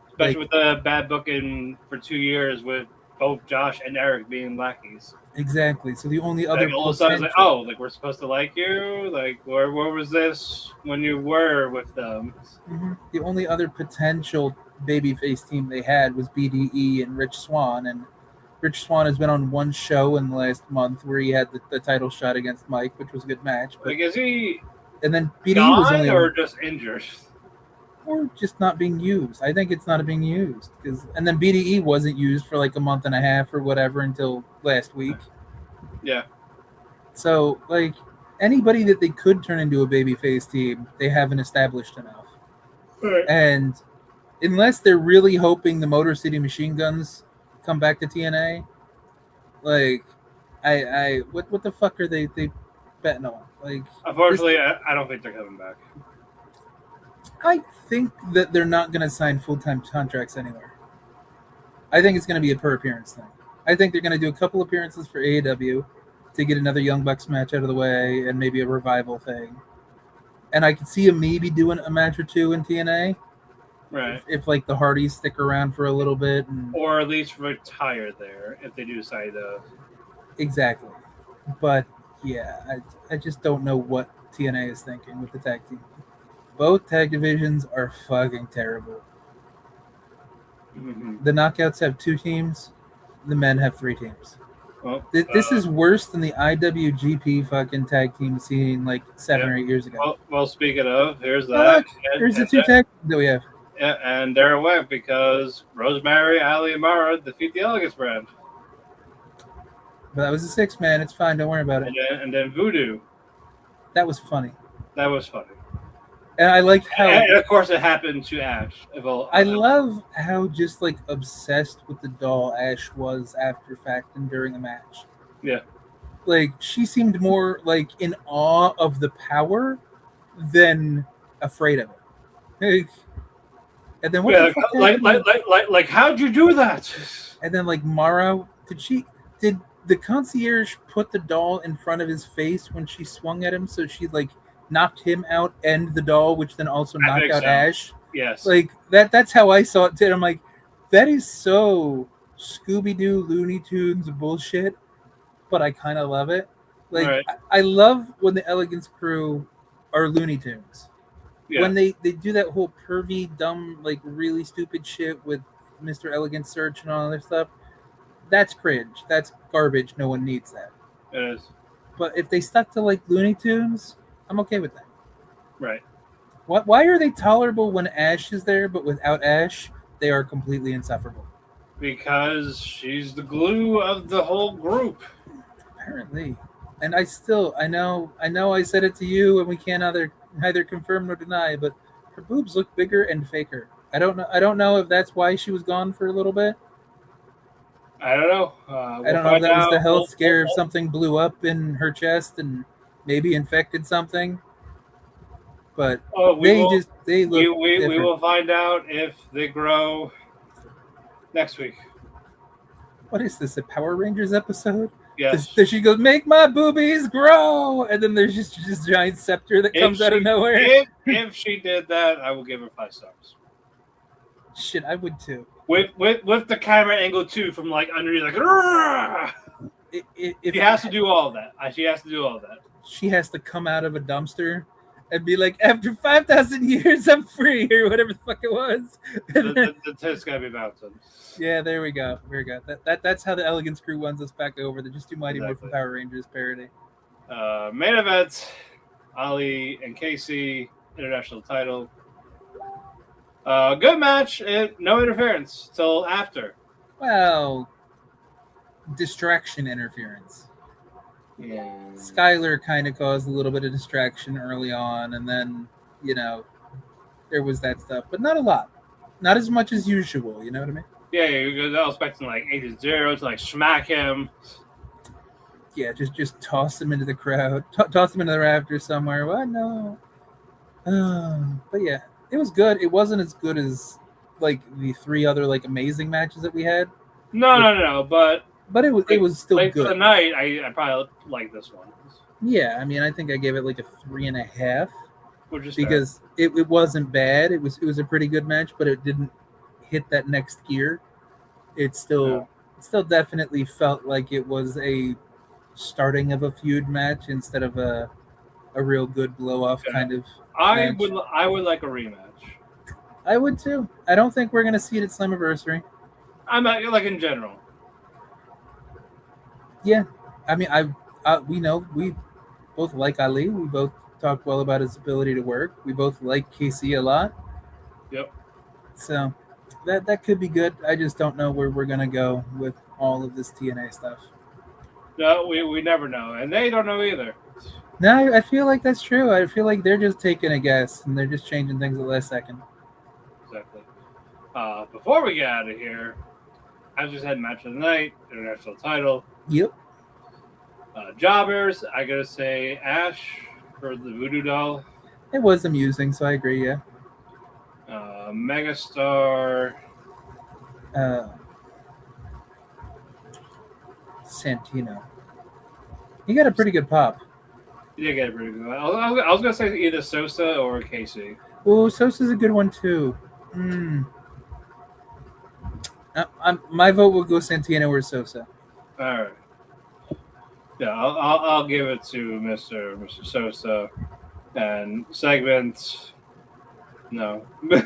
Speaker 3: Especially with the bad booking for 2 years with both Josh and Eric being lackeys.
Speaker 4: Exactly. So the only other
Speaker 3: All of a sudden, it's like, we're supposed to like you? Like, where was this when you were with them?
Speaker 4: Mhm. The only other potential babyface team they had was BDE and Rich Swann, and Rich Swann has been on one show in the last month where he had the title shot against Mike, which was a good match. But,
Speaker 3: Like, is he
Speaker 4: and then BDE was
Speaker 3: gone
Speaker 4: only
Speaker 3: or just injured?
Speaker 4: or just not being used. I think it's not being used and then BDE wasn't used for like a month and a half or whatever until last week.
Speaker 3: Yeah.
Speaker 4: So like anybody that they could turn into a babyface team, they haven't established enough.
Speaker 3: Right.
Speaker 4: And unless they're really hoping the Motor City Machine Guns come back to TNA, like what the fuck are they betting on? Like,
Speaker 3: Unfortunately, I don't think they're coming back.
Speaker 4: I think that they're not going to sign full-time contracts anywhere. I think it's going to be a per appearance thing. I think they're going to do a couple appearances for AEW to get another Young Bucks match out of the way and maybe a revival thing. And I could see them maybe doing a match or two in TNA.
Speaker 3: Right.
Speaker 4: If like the Hardys stick around for a little bit.
Speaker 3: Or at least retire there if they do decide to.
Speaker 4: Exactly. But yeah, I just don't know what TNA is thinking with the tag team. Both tag divisions are fucking terrible.
Speaker 3: Mm-hmm.
Speaker 4: The Knockouts have 2 teams. The men have 3 teams.
Speaker 3: Well,
Speaker 4: This is worse than the IWGP fucking tag team scene like 7 or 8 years ago.
Speaker 3: Well, speaking of, here's
Speaker 4: Oh,
Speaker 3: that.
Speaker 4: look, here's the 2 tag teams that we have.
Speaker 3: Yeah, and they're away because Rosemary, Allie, and Mara defeat the Elegance brand.
Speaker 4: But that was a 6-man. It's fine. Don't worry about it.
Speaker 3: And then Voodoo.
Speaker 4: That was funny.
Speaker 3: That was funny.
Speaker 4: And I like how...
Speaker 3: And of course, it happened to Ash.
Speaker 4: I love how just like obsessed with the doll Ash was after fact and during the match.
Speaker 3: Yeah.
Speaker 4: Like she seemed more like in awe of the power than afraid of it. And then what the fuck happened?
Speaker 3: like how'd you do that?
Speaker 4: And then like Mara, did the concierge put the doll in front of his face when she swung at him so she like knocked him out and the doll, which then also knocked out Ash?
Speaker 3: Yes.
Speaker 4: Like that's how I saw it too. I'm like, that is so Scooby-Doo Looney Tunes bullshit, but I kind of love it. Like
Speaker 3: Right.
Speaker 4: I love when the Elegance crew are Looney Tunes.
Speaker 3: Yeah.
Speaker 4: When they do that whole pervy, dumb, like really stupid shit with Mr. Elegant Search and all that stuff, that's cringe. That's garbage. No one needs that.
Speaker 3: It is.
Speaker 4: But if they stuck to like Looney Tunes, I'm okay with that.
Speaker 3: Right.
Speaker 4: Why are they tolerable when Ash is there, but without Ash, they are completely insufferable?
Speaker 3: Because she's the glue of the whole group.
Speaker 4: Apparently. And I know I said it to you and we can't neither confirm nor deny, but her boobs look bigger and faker. I don't know if that's why she was gone for a little bit.
Speaker 3: I don't know.
Speaker 4: I don't know if that was the health scare if something blew up in her chest and maybe infected something. But they look
Speaker 3: we
Speaker 4: different.
Speaker 3: will find out if they grow next week.
Speaker 4: What is this, a Power Rangers episode?
Speaker 3: Yes.
Speaker 4: Does she goes, make my boobies grow, and then there's just this giant scepter that comes out of nowhere.
Speaker 3: If she did that, I will give her 5 stars.
Speaker 4: Shit, I would too.
Speaker 3: With the camera angle too, from like underneath, like.
Speaker 4: If
Speaker 3: she has to do all of that. She has to do all of that.
Speaker 4: She has to come out of a dumpster and be like, after 5,000 years, I'm free, or whatever the fuck it was.
Speaker 3: The tit's gotta be bouncing.
Speaker 4: Yeah, there we go. That's how the Elegance crew wins us back over. They're just too Mighty Morphin Power Rangers parody.
Speaker 3: Main event: Allie and Casey, international title. Good match. No interference till after.
Speaker 4: Well, distraction interference.
Speaker 3: Yeah.
Speaker 4: Skyler kind of caused a little bit of distraction early on, and then, there was that stuff, but not a lot. Not as much as usual, you know what I mean?
Speaker 3: Yeah, I was expecting like Agent Zero to like smack him.
Speaker 4: Yeah, just toss him into the crowd, toss him into the rafters somewhere. What? No. But yeah, it was good. It wasn't as good as like the 3 other like amazing matches that we had,
Speaker 3: No. But
Speaker 4: it was still
Speaker 3: like
Speaker 4: good.
Speaker 3: for the night, I probably like this one.
Speaker 4: Yeah, I mean, I think I gave it like a 3.5
Speaker 3: Which is
Speaker 4: because it wasn't bad. It was a pretty good match, but it didn't hit that next gear. It still definitely felt like it was a starting of a feud match instead of a real good blow off kind of.
Speaker 3: I
Speaker 4: match.
Speaker 3: would like a rematch.
Speaker 4: I would too. I don't think we're gonna see it at Slammiversary.
Speaker 3: I'm not like in general.
Speaker 4: Yeah, I mean, we know we both like Ali. We both talk well about his ability to work. We both like KC a lot.
Speaker 3: Yep.
Speaker 4: So that could be good. I just don't know where we're gonna go with all of this TNA stuff.
Speaker 3: No, we never know, and they don't know either.
Speaker 4: No, I feel like that's true. I feel like they're just taking a guess and they're just changing things at the last second.
Speaker 3: Exactly. Before we get out of here, I just had match of the night, international title.
Speaker 4: Yep.
Speaker 3: Jobbers, I gotta say Ash for the Voodoo Doll.
Speaker 4: It was amusing, so I agree. Yeah.
Speaker 3: Megastar.
Speaker 4: Santino. He got a pretty good pop.
Speaker 3: He did get a pretty good one. I was gonna say either Sosa or Casey.
Speaker 4: Oh, Sosa's a good one too. My vote will go Santino or Sosa.
Speaker 3: All right. Yeah, I'll give it to Mr. Sosa, and segment. No. No.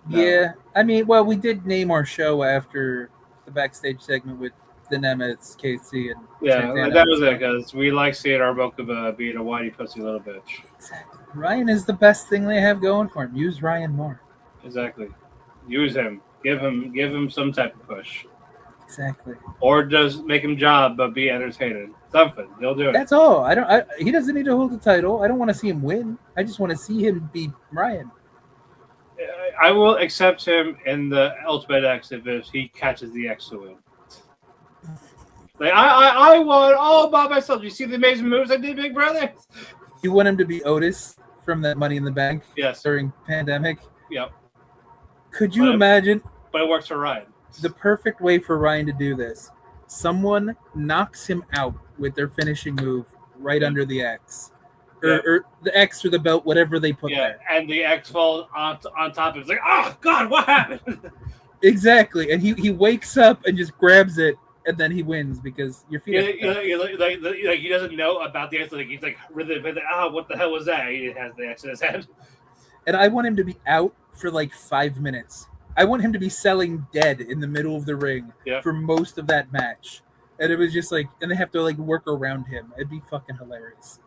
Speaker 4: Yeah, I mean, well, we did name our show after the backstage segment with the Nemets, KC, and Santana.
Speaker 3: That was it because we like seeing our Mokuba being a whitey pussy little bitch.
Speaker 4: Exactly. Ryan is the best thing they have going for him. Use Ryan more.
Speaker 3: Exactly. Use him. Give him some type of push.
Speaker 4: Exactly.
Speaker 3: Or just make him job but be entertaining. Something. He'll do it.
Speaker 4: That's all. He doesn't need to hold the title. I don't want to see him win. I just want to see him beat Ryan.
Speaker 3: I will accept him in the Ultimate X if he catches the X to win. Like I won all by myself. You see the amazing moves I did, big brother?
Speaker 4: You want him to be Otis from that Money in the Bank during pandemic?
Speaker 3: Yep.
Speaker 4: Could you imagine?
Speaker 3: But it works for Ryan.
Speaker 4: The perfect way for Ryan to do this. Someone knocks him out with their finishing move right under the X. Or the X or the belt, whatever they put there.
Speaker 3: And the X falls on top of it. It's like, oh, God, what happened?
Speaker 4: Exactly. And he wakes up and just grabs it, and then he wins because your feet
Speaker 3: like he doesn't know about the X. Like, he's like, really, what the hell was that? He has the X in his head.
Speaker 4: And I want him to be out for like 5 minutes. I want him to be selling dead in the middle of the ring for most of that match. And it was just like, and they have to like work around him. It'd be fucking hilarious.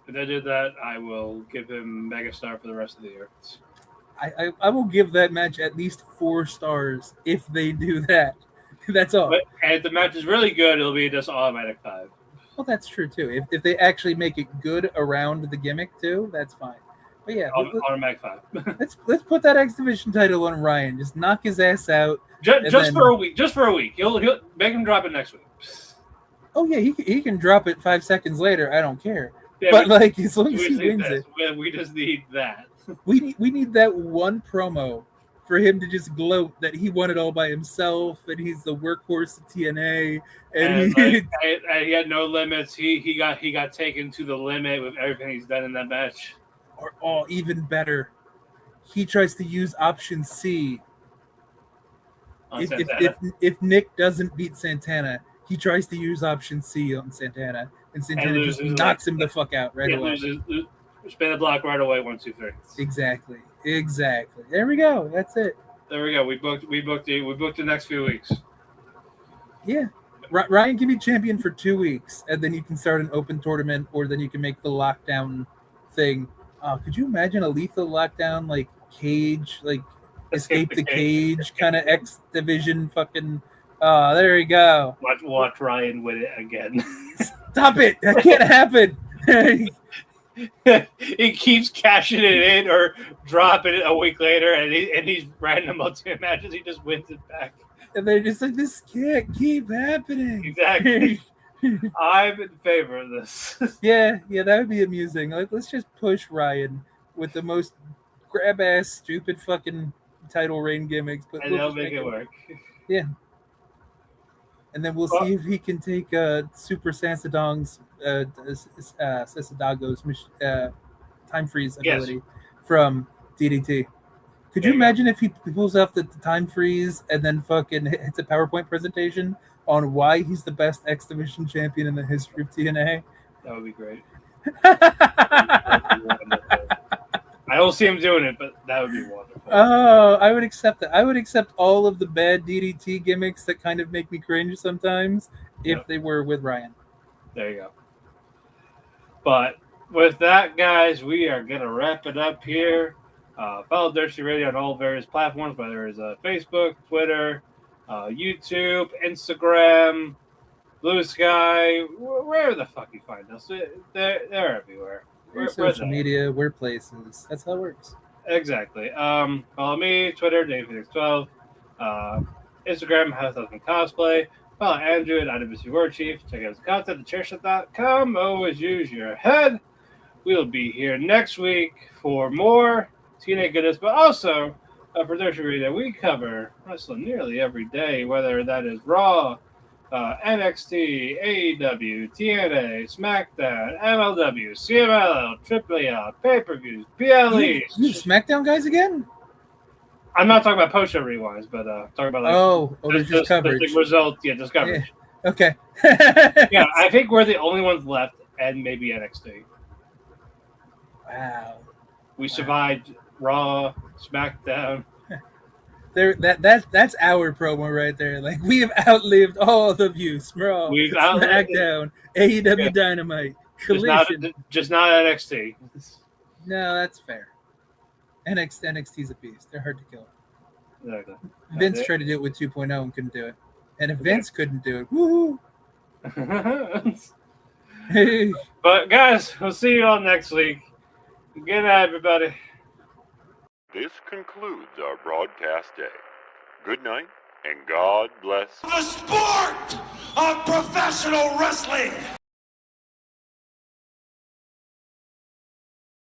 Speaker 3: If they did that, I will give him Megastar for the rest of the year.
Speaker 4: I will give that match at least 4 stars if they do that. That's all.
Speaker 3: But if the match is really good, it'll be just automatic 5.
Speaker 4: Well, that's true too. If they actually make it good around the gimmick too, that's fine. But yeah,
Speaker 3: automatic 5.
Speaker 4: let's put that X Division title on Ryan. Just knock his ass out.
Speaker 3: Just for a week. Just for a week. He'll make him drop it next week.
Speaker 4: Oh yeah, he can drop it 5 seconds later. I don't care. Yeah, but like as long as he wins it,
Speaker 3: we just need that.
Speaker 4: We need that one promo for him to just gloat that he won it all by himself and he's the workhorse of TNA
Speaker 3: and he had no limits. He got taken to the limit with everything he's done in that match.
Speaker 4: Or even better, he tries to use option C. If Nick doesn't beat Santana, he tries to use option C on Santana. And Santana just knocks him the fuck out right away.
Speaker 3: Spin the block right away. 1, 2, 3.
Speaker 4: Exactly. There we go. That's it.
Speaker 3: There we go. We booked the next few weeks.
Speaker 4: Yeah, Ryan can be champion for 2 weeks, and then you can start an open tournament, or then you can make the lockdown thing. Could you imagine a lethal lockdown like cage, like escape the cage kind of X Division fucking Oh, there we go.
Speaker 3: Watch Ryan win it again.
Speaker 4: Stop it! That can't happen.
Speaker 3: He keeps cashing it in or dropping it a week later, and he's random multi matches. He just wins it back.
Speaker 4: And they're just like, this can't keep happening.
Speaker 3: Exactly. I'm in favor of this.
Speaker 4: Yeah, that would be amusing. Like, let's just push Ryan with the most grab ass, stupid fucking title reign gimmicks, but
Speaker 3: And they'll make it work.
Speaker 4: Yeah. And then we'll see if he can take Super Sansadong's Sasadago's time freeze ability from DDT. Could you imagine if he pulls off the time freeze and then fucking hits a PowerPoint presentation on why he's the best X Division champion in the history of TNA?
Speaker 3: That would be great. I don't see him doing it, but that would be wonderful.
Speaker 4: Oh, I would accept that. I would accept all of the bad DDT gimmicks that kind of make me cringe sometimes if they were with Ryan.
Speaker 3: There you go. But with that, guys, we are going to wrap it up here. Follow Dirt Sheet Radio on all various platforms, whether it's Facebook, Twitter, YouTube, Instagram, Blue Sky, wherever the fuck you find us. They're everywhere.
Speaker 4: We're social media, we're places. That's how it works.
Speaker 3: Exactly. Follow me, Twitter, DavePhoenix12. Instagram, HouseHusbandCosplay. Follow Andrew at IWC War Chief. Check out his content at chairshot.com. Always use your head. We'll be here next week for more TNA goodness, but also for Dirt Sheet Radio, we cover wrestling nearly every day, whether that is Raw, NXT, AEW, TNA, SmackDown, MLW, CMLL, AAA, pay-per-views, PLEs.
Speaker 4: You SmackDown guys again?
Speaker 3: I'm not talking about post-show rewinds, but talking about like
Speaker 4: just coverage.
Speaker 3: Just results, just coverage.
Speaker 4: Yeah. Okay.
Speaker 3: Yeah, I think we're the only ones left, and maybe NXT.
Speaker 4: Wow.
Speaker 3: We survived Raw, SmackDown.
Speaker 4: That's our promo right there. Like, we have outlived all of you. Raw, SmackDown, AEW Dynamite, Collision.
Speaker 3: Just not NXT.
Speaker 4: No, that's fair. NXT's a beast. They're hard to kill.
Speaker 3: Exactly.
Speaker 4: Vince tried to do it with 2.0 and couldn't do it. And if Vince couldn't do it, woohoo!
Speaker 3: But guys, we'll see you all next week. Good night, everybody.
Speaker 5: This concludes our broadcast day. Good night, and God bless
Speaker 1: The sport of professional wrestling.